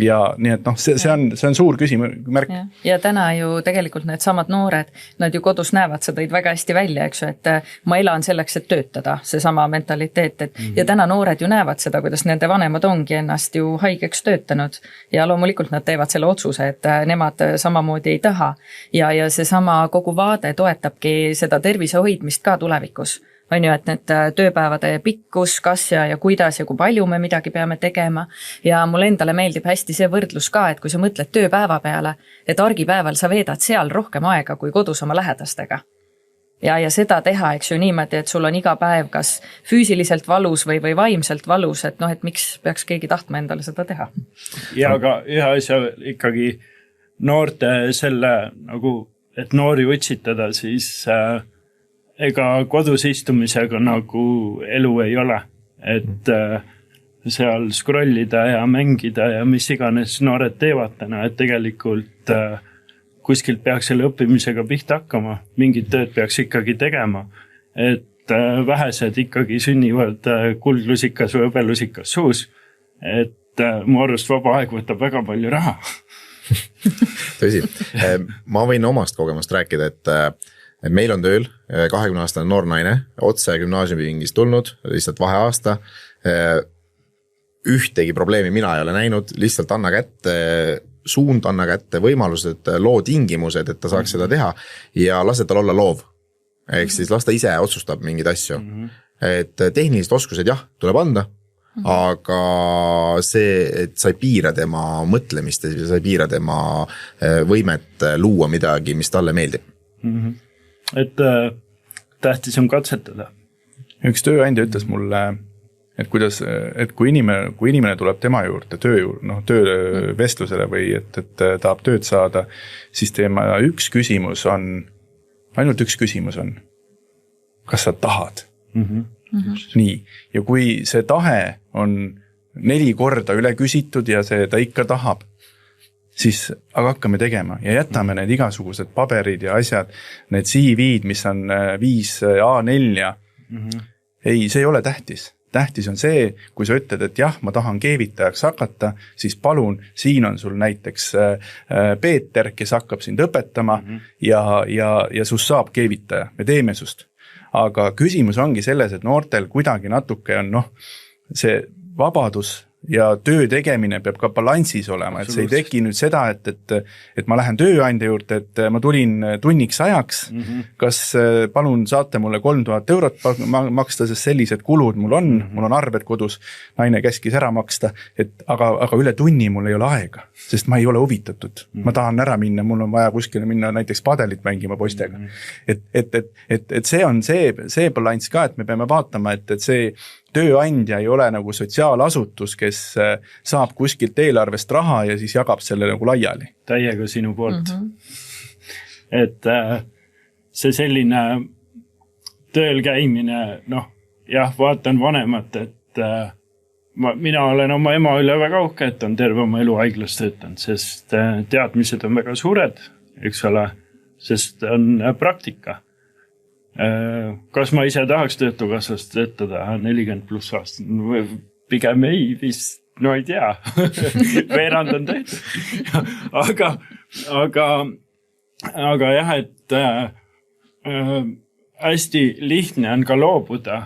Ja nii et see on suur küsimärk. Ja täna ju tegelikult need samad noored, nad ju kodus näevad, sa tõid väga hästi välja, eks ju, et ma elan selleks, et töötada, see sama mentaliteet, et ja täna noored ju näevad seda, kuidas nende vanemad ongi ennast ju haigeks töötanud ja loomulikult nad teevad selle otsuse, et nemad samamoodi ei taha ja see sama kogu vaade toetabki seda tervise hoidmist ka tulevikus. On ju, et need tööpäevade pikkus, kas ja kuidas ja kui palju me midagi peame tegema ja mulle endale meeldib hästi see võrdlus ka, et kui sa mõtled tööpäeva peale, et argipäeval sa veedad seal rohkem aega kui kodus oma lähedastega. Ja seda teha, eks ju niimoodi, et sul on iga päev kas füüsiliselt valus või vaimselt valus, et et miks peaks keegi tahtma endale seda teha. Ja aga ühe asja ikkagi noorte selle nagu, et noori utsitada, siis ega kodus istumisega nagu elu ei ole, et seal scrollida ja mängida ja mis iganes noored teevad täna, et tegelikult kuskilt peaks selle õppimisega pihta hakkama, mingid tööd peaks ikkagi tegema, et vähesed ikkagi sünnivad kuldlusikas või hõbelusikas suus, et mu arust vaba aeg võtab väga palju raha. Tõsi, ma võin omast kogemust rääkida, et meil on tööl 20-aastane noor naine, otse gümnaasiumipingist tulnud, lihtsalt vaheaasta. Ühtegi probleemi mina ei ole näinud, lihtsalt anna kätte, suund anna kätte, võimalused, loo tingimused, et ta saaks seda teha ja lase tal olla loov. Ehk siis las ta ise otsustab mingeid asju. Et tehnilised oskused jah, tuleb anda, aga see, et sa ei piira tema mõtlemist ja sa ei piira tema võimet luua midagi, mis talle meeldib. Et tähtis on katsetada. Üks tööandja ütles mulle, et kui inimene tuleb tema juurde töövestlusele või et tahab tööd saada, siis tema ainult üks küsimus on, kas sa tahad? Nii, ja kui see tahe on 4 korda üle küsitud ja ta ikka tahab, siis aga hakkame tegema ja jätame need igasugused paberid ja asjad, need CV-d, mis on 5 A4. Ei, see ei ole tähtis. Tähtis on see, kui sa ütled, et jah, ma tahan keevitajaks hakata, siis palun, siin on sul näiteks Peeter, kes hakkab sind õpetama ja sust saab keevitaja, me teeme sust. aga küsimus ongi selles, et noortel kuidagi natuke on see vabadus ja töö tegemine peab ka balansis olema, et see ei teki nüüd seda, et ma lähen tööandja juurde, et ma tulin tunniks ajaks, kas palun saate mulle 3000 eurot maksta, sest sellised kulud mul on arved kodus, naine käskis ära maksta, aga üle tunni mul ei ole aega, sest ma ei ole huvitatud. Ma tahan ära minna, mul on vaja kuskile minna näiteks padelit mängima poistega. Et see on see balanss ka, et me peame vaatama, et see tööandja ei ole nagu sotsiaalasutus, kes saab kuskilt eelarvest raha ja siis jagab selle nagu laiali. Täiega sinu poolt. Et see selline tööl käimine, jah, vaatan vanemat, et mina olen oma ema üle väga uhke, et on terve oma elu haiglas töötanud, sest teadmised on väga suured, eks ole, sest on praktika. Kas ma ise tahaks töötukassast töötada 40 pluss aastat? Pigem ei vist, ei tea. Veerand on tehtud. Aga jah, et hästi lihtne on ka loobuda,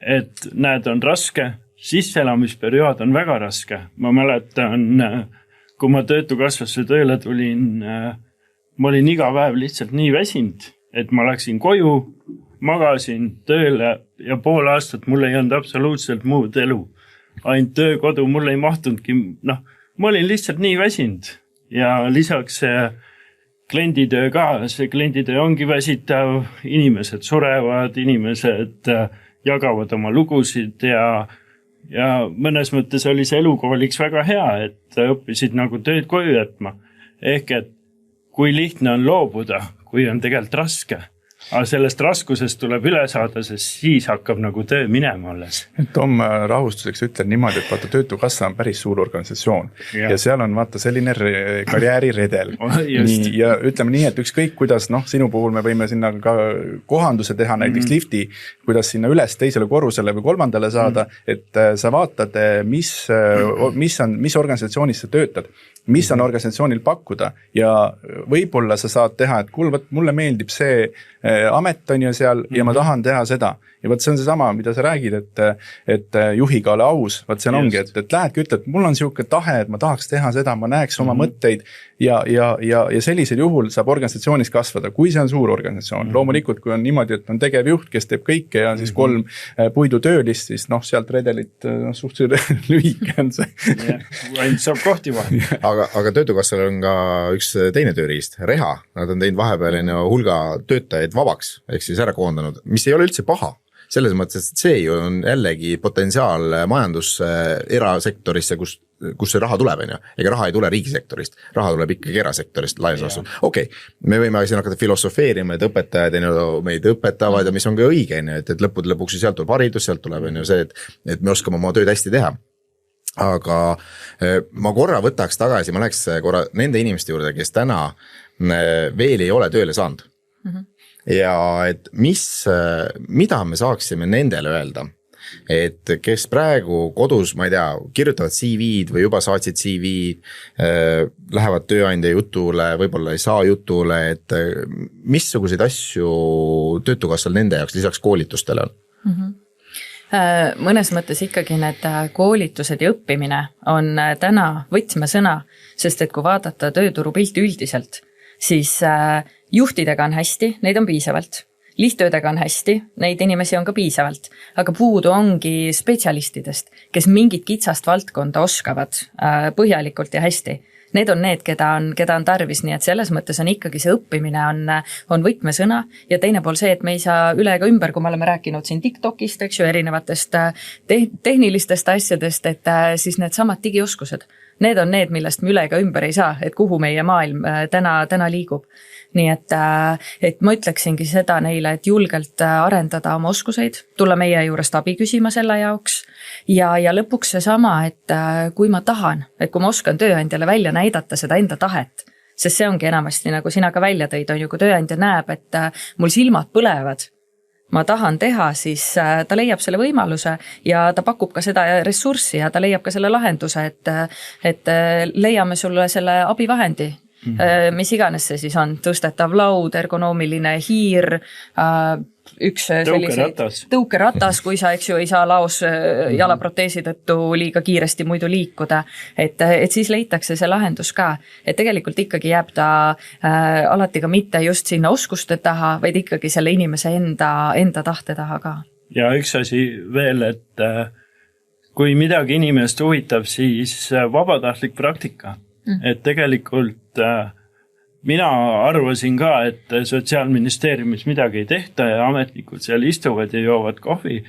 et näed, on raske, sisseelamisperiood on väga raske. Ma mäletan, kui ma töötukassasse tööle tulin, ma olin iga päev lihtsalt nii väsinud, et ma läksin koju, magasin tööle ja pool aastat mul ei olnud absoluutselt muud elu. Ainult töökodu mul ei mahtunudki, ma olin lihtsalt nii väsinud ja lisaks see klienditöö ka, see klienditöö ongi väsitav, inimesed surevad, inimesed jagavad oma lugusid ja mõnes mõttes oli see elukooliks väga hea, et õppisid nagu tööd koju jätma. Ehk et kui lihtne on loobuda, kui on tegelikult raske. Aga sellest raskusest tuleb üle saada, sest siis hakkab nagu töö minema alles. Tom, rahustuseks ütlen niimoodi, et vaata töötukassa on päris suur organisatsioon ja seal on vaata selline karjääriredel. Ja ütleme nii, et ükskõik kuidas, sinu puhul me võime sinna ka kohanduse teha, näiteks lifti, kuidas sinna üles teisele korrusele või kolmandale saada, et sa vaatad, mis organisatsioonis sa töötad, mis on organisatsioonil pakkuda ja võib-olla sa saad teha, et mulle meeldib see amet on ju seal ja ma tahan teha seda. Ja võt see on see sama, mida sa räägid, et juhiga ole aus, võt see ongi, et lähedki ütled, et mul on siuke tahe, et ma tahaks teha seda, ma näeks oma mõtteid ja sellisel juhul saab organisatsioonis kasvada, kui see on suur organisatsioon. Loomulikult, kui on niimoodi, et on tegevjuht, kes teeb kõike ja siis 3 puidutöölist, siis sealt redelit suhteliselt lühike on see. Ainult saab kohti vahel. Aga töötukassal on ka üks teine tööriist, Reha. Nad on teinud vahepeal hulga töötajaid vabaks, ehk siis ära koondanud, mis ei ole üldse paha. Selles mõttes, et see ju on jällegi potentsiaal majandus erasektorisse, kus see raha tuleb, ega raha ei tule riigisektorist, raha tuleb ikkagi erasektorist laias laastus. Okei, me võime siin hakata filosofeerima, et õpetajad meid õpetavad ja mis on ka õige, et lõpuks sealt tuleb haridus, sealt tuleb see, et me oskame oma tööd hästi teha. Aga ma korra võtaks tagasi, ma läheks korra nende inimeste juurde, kes täna veel ei ole tööle saanud. Ja et mida me saaksime nendele öelda, et kes praegu kodus, ma ei tea, kirjutavad CV-d või juba saatsid CV-d, lähevad tööandja jutule, võib-olla ei saa jutule, et missuguseid asju töötukassal nende jaoks lisaks koolitustele on? Mõnes mõttes ikkagi need koolitused ja õppimine on täna võtmesõna, sest et kui vaadata tööturu pilti üldiselt, siis juhtidega on hästi, neid on piisavalt. Lihttöödega on hästi, neid inimesi on ka piisavalt, aga puudu ongi spetsialistidest, kes mingit kitsast valdkonda oskavad põhjalikult ja hästi. Need on need, keda on tarvis, nii et selles mõttes on ikkagi see õppimine on võtmesõna ja teine pool see, et me ei saa üle ega ümber, kui me oleme rääkinud siin TikTokist, eks ju, erinevatest tehnilistest asjadest, et siis need samad digioskused. Need on need, millest me üle ega ümber ei saa, et kuhu meie maailm täna liigub. Nii et ma ütleksingi seda neile, et julgelt arendada oma oskuseid, tulla meie juurest abi küsima selle jaoks ja lõpuks see sama, et kui ma tahan, et kui ma oskan tööandjale välja näidata seda enda tahet, sest see ongi enamasti, nagu sina ka välja tõid, on ju, kui tööandja näeb, et mul silmad põlevad, ma tahan teha, siis ta leiab selle võimaluse ja ta pakub ka seda ressurssi ja ta leiab ka selle lahenduse, et leiame sulle selle abivahendi mis iganes see siis on, tõstetav laud, ergonoomiline hiir, üks tõukeratas, kui sa, eks ju, ei saa laos jalaproteesi tõttu liiga kiiresti muidu liikuda, et siis leitakse see lahendus ka, et tegelikult ikkagi jääb ta alati ka mitte just sinna oskuste taha, vaid ikkagi selle inimese enda tahte taha ka. Ja üks asi veel, et kui midagi inimest huvitab, siis vabatahtlik praktika, et tegelikult mina arvasin ka, et Sotsiaalministeeriumis midagi ei tehta ja ametnikud seal istuvad ja joovad kohvi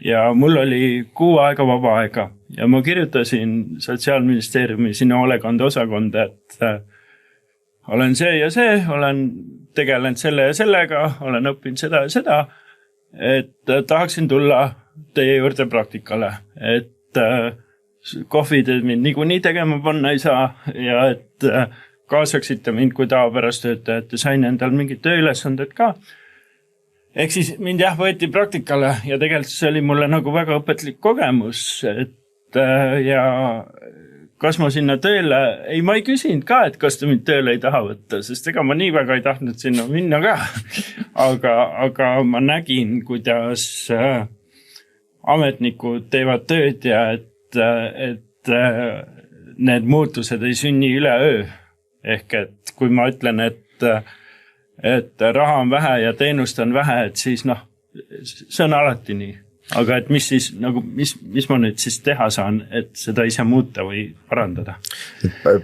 ja mul oli 6 aega vaba aega ja ma kirjutasin Sotsiaalministeeriumi sinna hoolekande osakonda, et olen see ja see, olen tegelenud selle ja sellega, olen õppinud seda ja seda, et tahaksin tulla teie juurde praktikale, et kohvid mind niikuinii tegema panna ei saa ja et kaasaksite mind kui tavapärast töötajat ja sain endal mingid tööülesanded ka. Ehk siis mind võeti praktikale ja tegelikult see oli mulle nagu väga õpetlik kogemus, et ja kas ma sinna tööle, ma ei küsinud ka, et kas ta mind tööle ei taha võtta, sest ega ma nii väga ei tahtnud sinna minna ka. Aga ma nägin, kuidas ametnikud teevad tööd ja et need muutused ei sünni üleöö. Ehk et kui ma ütlen, et raha on vähe ja teenust on vähe, et siis see on alati nii. Aga et mis siis, nagu, mis ma nüüd siis teha saan, et seda ise muuta või parandada?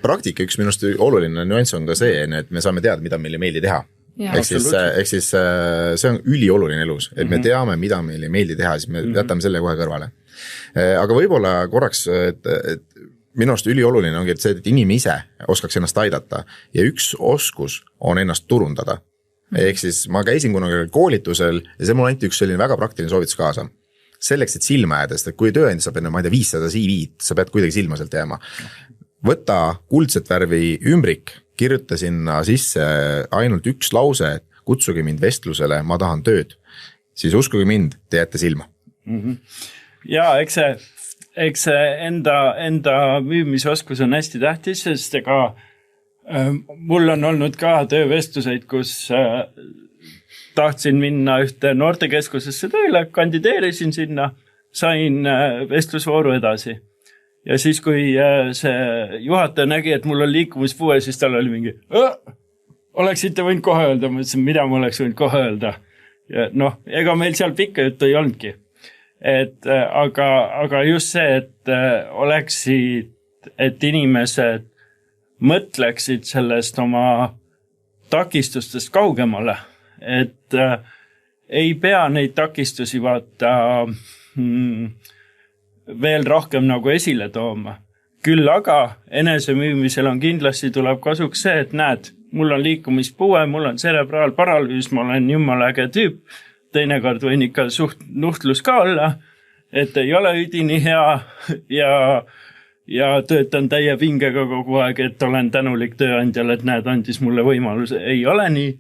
Praktika üks minust oluline nüanss on ka see, et me saame teada, mida meile meeldi teha. Ehk siis see on ülioluline elus, et me teame, mida meile meeldi teha, siis me jätame selle kohe kõrvale. Aga võib-olla korraks, et minu arust ülioluline ongi, et see, et inimene ise oskaks ennast aidata ja üks oskus on ennast turundada. Ehk siis ma käisin kunagi koolitusel ja see mul anti üks selline väga praktiline soovitus kaasa. Selleks, et silma jäädest, et kui tööandja saab enne, 500 CV-d, sa pead kuidagi silma sealt jääma. Võta kuldset värvi ümbrik, kirjuta sinna sisse ainult üks lause, et kutsuge mind vestlusele, ma tahan tööd. Siis uskuge mind, te jääte silma. Ja, eks see enda müümisoskus on hästi tähtis, sest ega mul on olnud ka töövestluseid, kus tahtsin minna ühte noortekeskusesse tööle, kandideerisin sinna, sain vestlusvooru edasi. Ja siis, kui see juhataja nägi, et mul on liikumispuue, siis tal oli mingi, oleksite võinud kohe öelda, ma ütlesin, mida ma oleks võinud kohe öelda. Ja ega meil seal pikka juttu ei olnudki. Aga just see, et oleksid, et inimesed mõtleksid sellest oma takistustest kaugemale, et ei pea neid takistusi vaata veel rohkem nagu esile tooma. Küll aga enesemüümisel on kindlasti tuleb kasuks see, et näed, mul on liikumispuue, mul on cerebraalparalüüs, ma olen jumala äge tüüp, teinekord võin ikka nuhtlus ka olla, et ei ole üdini hea ja töötan täie pingega kogu aeg, et olen tänulik tööandjale, et näed, andis mulle võimaluse. Ei ole nii,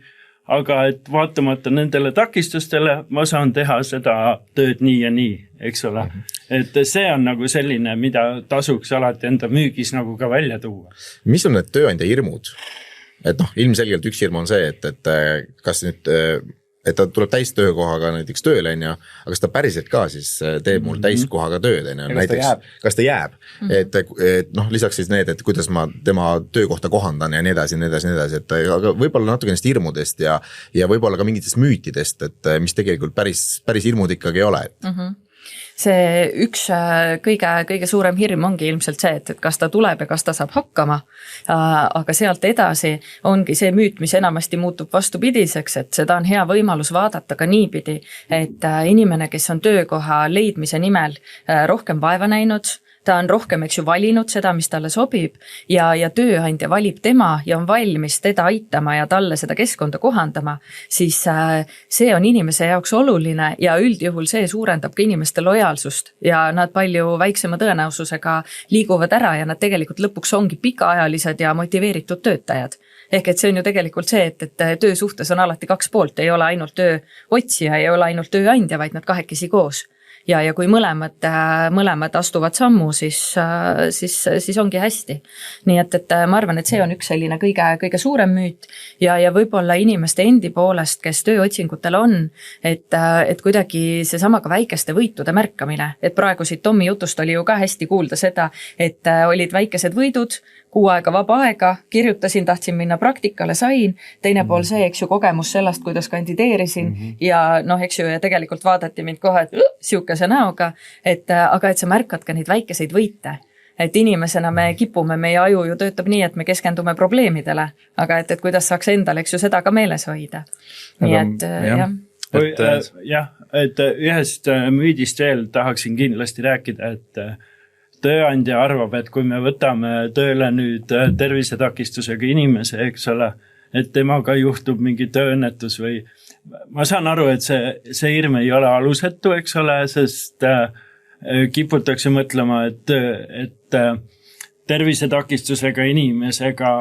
aga et vaatamata nendele takistustele ma saan teha seda tööd nii ja nii, eks ole. Et see on nagu selline, mida tasuks alati enda müügis nagu ka välja tuua. Mis on need tööandja hirmud? Et ilmselgelt üks hirm on see, et kas nüüd et ta tuleb täistöökohaga näiteks tööle, aga kas ta päriselt ka siis teeb mul täiskohaga tööd, näiteks, kas ta jääb, et lisaks siis need, et kuidas ma tema töökohta kohandan ja nii edasi, et aga võib-olla natuke nendest hirmudest ja võib-olla ka mingitest müütidest, et mis tegelikult päris hirmud ikkagi ei ole. See üks kõige suurem hirm ongi ilmselt see, et kas ta tuleb ja kas ta saab hakkama, aga sealt edasi ongi see müüt, mis enamasti muutub vastupidiseks, et seda on hea võimalus vaadata ka niipidi, et inimene, kes on töökoha leidmise nimel rohkem vaeva näinud, ta on rohkem, eks ju, valinud seda, mis talle sobib ja tööandja valib tema ja on valmis teda aitama ja talle seda keskkonda kohandama, siis see on inimese jaoks oluline ja üldjuhul see suurendab ka inimeste lojaalsust ja nad palju väiksema tõenäosusega liiguvad ära ja nad tegelikult lõpuks ongi pikaajalised ja motiveeritud töötajad. Ehk et see on ju tegelikult see, et töösuhtes on alati 2 poolt, ei ole ainult töö otsija, ei ole ainult tööandja, vaid nad kahekesi koos. ja kui mõlemad astuvad sammu, siis ongi hästi. Nii et ma arvan, et see on üks selline kõige suurem müüt ja võib-olla inimeste endi poolest, kes tööotsingutel on, et kuidagi seesama ka väikeste võitude märkamine, et praegu siit Tommi jutust oli ju ka hästi kuulda seda, et olid väikesed võidud, 6 aega vaba aega, kirjutasin, tahtsin minna praktikale, sain, teine pool see, eks ju, kogemus sellest, kuidas kandideerisin ja eks ju, ja tegelikult vaadati mind kohe, et siukese näoga, aga et sa märkad ka neid väikeseid võite. Et inimesena me kipume, meie aju ju töötab nii, et me keskendume probleemidele, aga et kuidas saaks endal, eks ju, seda ka meeles hoida. Nii et jah. Et ühest müüdist veel tahaksin kindlasti rääkida, et tööandja arvab, et kui me võtame tööle nüüd tervisetakistusega inimese, eks ole, et temaga juhtub mingi tööõnnetus või ma saan aru, et see hirm ei ole alusetu, eks ole, sest kiputakse mõtlema, et tervisetakistusega inimesega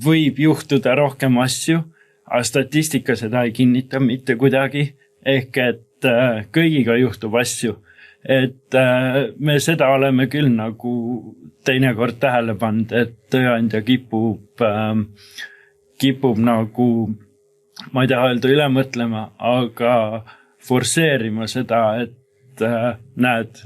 võib juhtuda rohkem asju, aga statistika seda ei kinnita mitte kuidagi, ehk et kõigiga juhtub asju. Et me seda oleme küll nagu teinekord tähele pannud, et tööandja kipub nagu, ma ei taha öelda üle mõtlema, aga forsseerima seda, et näed,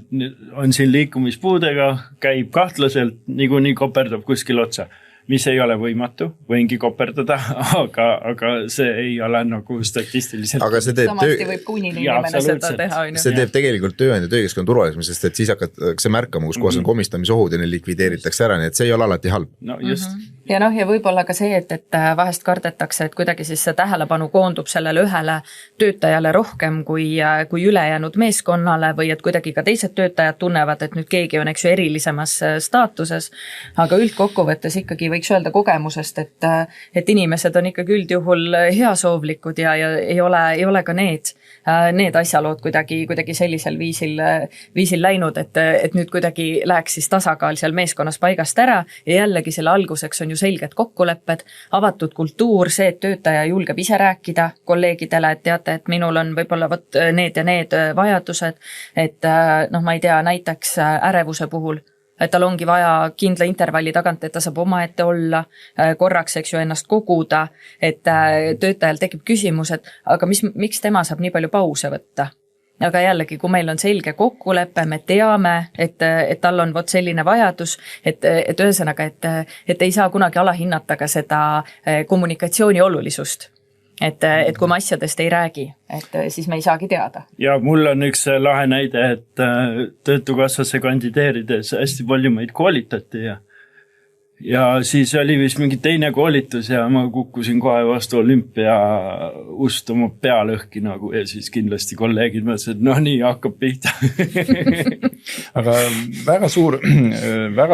on siin liikumispuudega, käib kahtlaselt, niikuinii koperdab kuskil otsa. Mis ei ole võimatu, võingi koperdada, aga see ei ole nagu statistiliselt. Aga see teeb samasti võib kunini inimene seda teha. See teeb tegelikult tööandja töökeskkonna turvalisem, sest et siis hakatakse märkama, kus kohas on komistamisohud ja ne likvideeritakse ära, nii et see ei ole alati halb. No just. Ja võib-olla ka see, et vahest kardetakse, et kuidagi siis see tähelepanu koondub sellele ühele töötajale rohkem kui ülejäänud meeskonnale või et kuidagi ka teised töötajad tunnevad, et nüüd keegi on eks ju erilisemas staatuses, aga üldkokkuvõttes ikkagi võiks öelda kogemusest, et inimesed on ikkagi üldjuhul heasoovlikud ja ei ole ka need asjalood kuidagi sellisel viisil läinud, et nüüd kuidagi läheks siis tasakaal seal meeskonnas paigast ära ja jällegi selle alguseks on ju selged kokkulepped, avatud kultuur, see, et töötaja julgeb ise rääkida kolleegidele, et teate, et minul on võib-olla need ja need vajadused, et ma ei tea, näiteks ärevuse puhul, et tal ongi vaja kindla intervalli tagant, et ta saab omaette olla, korraks, eks ju, ennast koguda, et töötajal tekib küsimus, et aga miks tema saab nii palju pause võtta? Aga jällegi, kui meil on selge kokkulepe, me teame, et tal on selline vajadus, et ühesõnaga, et ei saa kunagi alahinnata ka seda kommunikatsiooni olulisust. Et kui me asjadest ei räägi, et siis me ei saagi teada. Ja mul on üks lahe näide, et töötukassasse kandideerides hästi palju meid koolitati ja siis oli vist mingi teine koolitus ja ma kukkusin kohe vastu olümpia ust oma pealõhki nagu ja siis kindlasti kolleegid mõtlesid, et nii hakkab pihta. Aga väga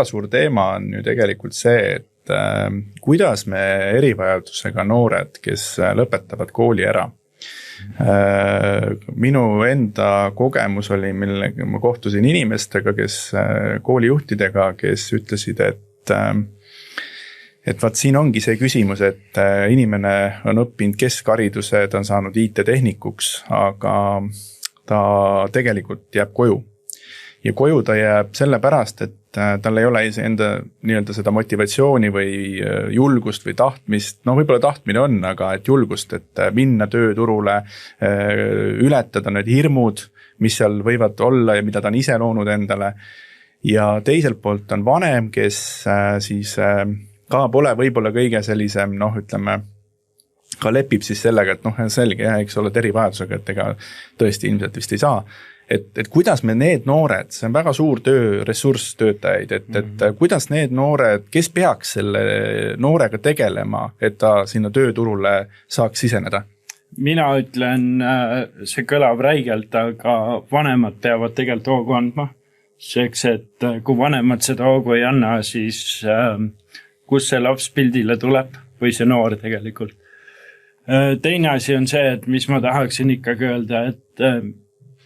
suur teema on ju tegelikult see, et kuidas me erivajadusega noored, kes lõpetavad kooli ära. Minu enda kogemus oli, millega ma kohtusin inimestega, koolijuhtidega, kes ütlesid, et vaat siin ongi see küsimus, et inimene on õppinud keskhariduse, ta on saanud IT-tehnikuks, aga ta tegelikult jääb koju. Ja koju ta jääb sellepärast, et tal ei ole enda nii-öelda seda motivatsiooni või julgust või tahtmist, võib-olla tahtmine on, aga et julgust, et minna tööturule, ületada need hirmud, mis seal võivad olla ja mida ta on ise loonud endale. Ja teiselt poolt on vanem, kes siis ka pole võib-olla kõige sellisem, ütleme, ka lepib siis sellega, et selge, eks oled erivajadusega, et ega tõesti ilmselt vist ei saa. Et kuidas me need noored, see on väga suur ressurss töötajaid, et kuidas need noored, kes peaks selle noorega tegelema, et ta sinna tööturule saaks siseneda? Mina ütlen, see kõlab räigelt, aga vanemad peavad tegelikult hoogu andma. Seks, et kui vanemad seda hoogu ei anna, siis kus see laps pildile tuleb või see noor tegelikult. Teine asi on see, et mis ma tahaksin ikkagi öelda,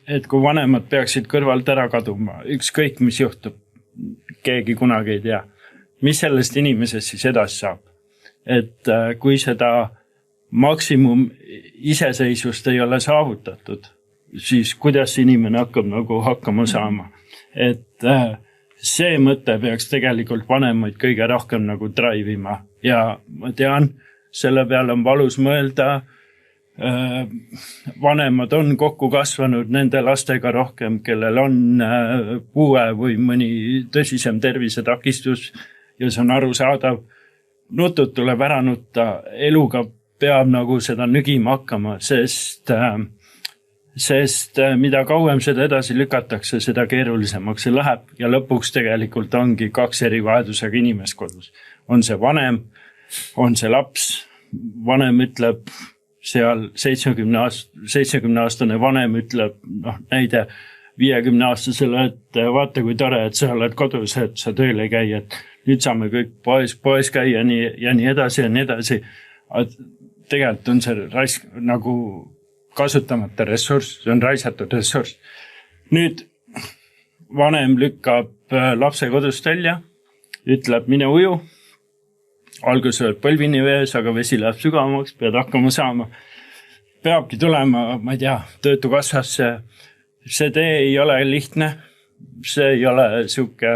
et kui vanemad peaksid kõrvalt ära kaduma, ükskõik mis juhtub, keegi kunagi ei tea, mis sellest inimesest siis edasi saab. Et kui seda maksimum iseseisvust ei ole saavutatud siis kuidas inimene hakkab nagu hakkama saama. Et see mõte peaks tegelikult vanemaid kõige rohkem nagu drive ima ja ma tean, selle peale on valus mõelda. Vanemad on kokku kasvanud nende lastega rohkem, kellel on puue või mõni tõsisem tervisetakistus ja see on arusaadav. Nutud tuleb ära nutta, eluga peab nagu seda nügima hakkama, sest mida kauem seda edasi lükatakse, seda keerulisemaks see läheb ja lõpuks tegelikult ongi 2 erivajadusega inimest kodus. On see vanem, on see laps, vanem ütleb seal 70-aastane vanem ütleb, näide 50-aastasele, et vaata kui tore, et sa oled kodus, et sa tööl ei käi, et nüüd saame kõik poes käia ja nii edasi ja nii edasi. Tegelikult on see nagu kasutamata ressurss, see on raisatud ressurss. Nüüd vanem lükkab lapse kodust välja, ütleb mine uju. Alguses oled põlvini vees, aga vesi läheb sügavamaks, pead hakkama saama. Peabki tulema, ma ei tea, töötukassasse. See tee ei ole lihtne, see ei ole siuke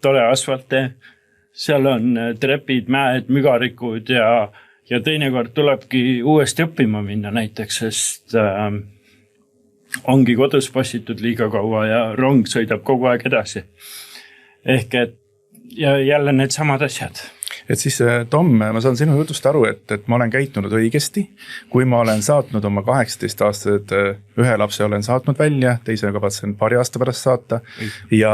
tore asfalttee. Seal on trepid, mäed, mügarikud ja teinekord tulebki uuesti õppima minna näiteks, sest ongi kodus passitud liiga kaua ja rong sõidab kogu aeg edasi. Ehk et ja jälle need samad asjad. Et siis Tom, ma saan sinu jutust aru, et ma olen käitunud õigesti, kui ma olen saatnud oma 18-aastased ühe lapse olen saatnud välja, teise kavatsen paari aasta pärast saata ja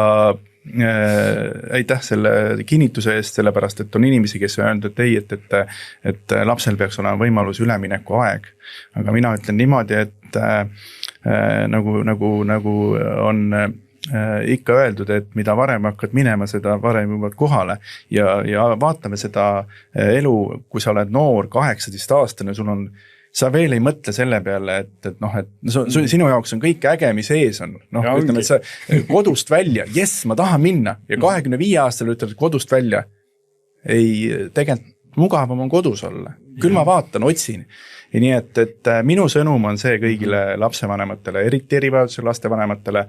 aitäh selle kinnituse eest, sellepärast, et on inimesi, kes on öelnud, et ei, et lapsel peaks olema võimalus ülemineku aeg. Aga mina ütlen niimoodi, et nagu on ikka öeldud, et mida varem hakkad minema, seda varem jõuad kohale ja vaatame seda elu, kui sa oled noor, 18-aastane, sa veel ei mõtle selle peale, et sinu jaoks on kõik äge, mis ees on. Ütleme, et sa kodust välja, ma tahan minna ja 25-aastasel ütled kodust välja. Ei, tegelikult mugavam on kodus olla. Küll ma vaatan, otsin. Ja nii, et minu sõnum on see kõigile lapsevanematele, eriti erivajadusega lastevanematele.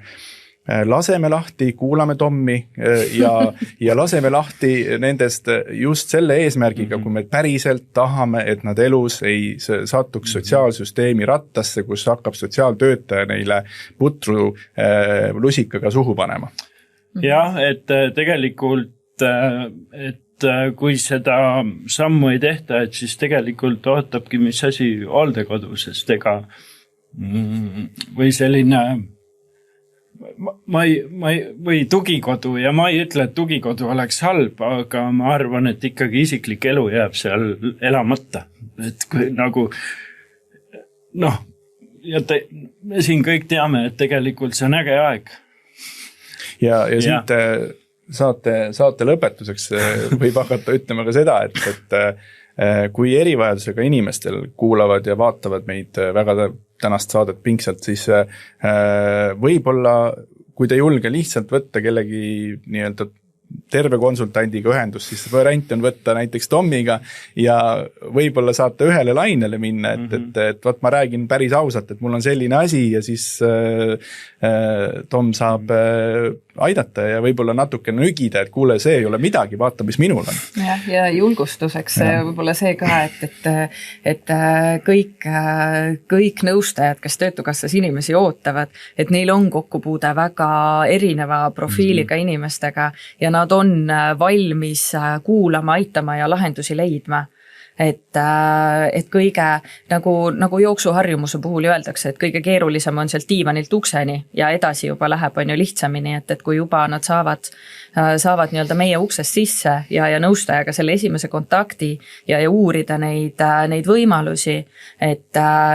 Laseme lahti, kuulame Tommi ja laseme lahti nendest just selle eesmärgiga, kui me päriselt tahame, et nad elus ei satuks sotsiaalsüsteemi rattasse, kus hakkab sotsiaaltöötaja neile putru lusikaga suhu panema. Jah, et tegelikult, et kui seda sammu ei tehta, et siis tegelikult ootabki mis asi hooldekodusest ega või selline või tugikodu ja ma ei ütle, et tugikodu oleks halb, aga ma arvan, et ikkagi isiklik elu jääb seal elamata. Et kui nagu, me siin kõik teame, et tegelikult see on äge aeg. Ja siit saate lõpetuseks võib hakata ütlema ka seda, et kui erivajadusega inimestel kuulavad ja vaatavad meid väga tänast saadet pingsalt, siis võib-olla, kui te julge lihtsalt võtta kellegi nii-öelda terve konsultandiga ühendus, siis variant on võtta näiteks Tommiga ja võib-olla saate ühele lainele minna, et ma räägin päris ausalt, et mul on selline asi ja siis Tom saab aidata ja võib-olla natuke nügida, et kuule, see ei ole midagi, vaata, mis minul on. Ja julgustuseks võib-olla see ka, et kõik nõustajad, kes töötukassas inimesi ootavad, et neil on kokkupuude väga erineva profiiliga inimestega ja nad on valmis kuulama, aitama ja lahendusi leidma. Et kõige, nagu jooksuharjumuse puhul öeldakse, et kõige keerulisem on sealt diivanilt ukseni ja edasi juba läheb on ju lihtsamini, et kui juba nad saavad nii-öelda meie uksest sisse ja nõustajaga selle esimese kontakti ja uurida neid võimalusi,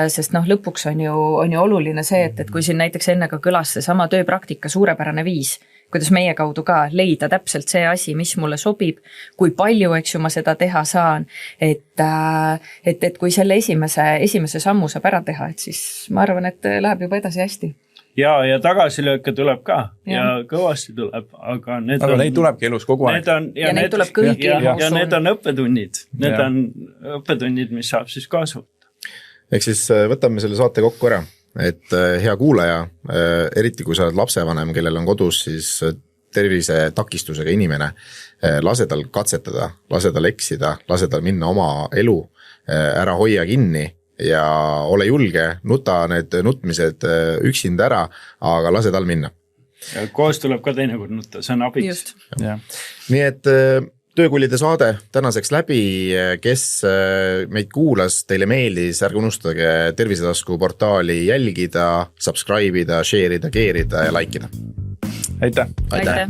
sest lõpuks on ju oluline see, et kui siin näiteks enne ka kõlas see sama tööpraktika suurepärane viis, kuidas meie kaudu ka leida täpselt see asi, mis mulle sobib, kui palju, eks ju, ma seda teha saan, et kui selle esimese sammu saab ära teha, et siis ma arvan, et läheb juba edasi hästi. Ja tagasilööke tuleb ka ja kõvasti tuleb, aga neid tulebki elus kogu aeg. Neid tuleb kõigil. Ja need on õppetunnid. Need on õppetunnid, mis saab siis kaasa võtta. Ehk siis võtame selle saate kokku ära. et hea kuulaja, eriti kui sa oled lapsevanem, kellel on kodus siis tervise takistusega inimene, lase tal katsetada, lase tal eksida, lase tal minna oma elu, ära hoia kinni ja ole julge, nuta need nutmised üksinda ära, aga lase tal minna. Ja koos tuleb ka teinekord nutta, see on abiks. Nii et töökullide saade tänaseks läbi, kes meid kuulas, teile meeldis, ärge unustage Tervisetasku portaali jälgida, subscribe ida, share ida, keerida ja like ida. Aitäh! Aitäh!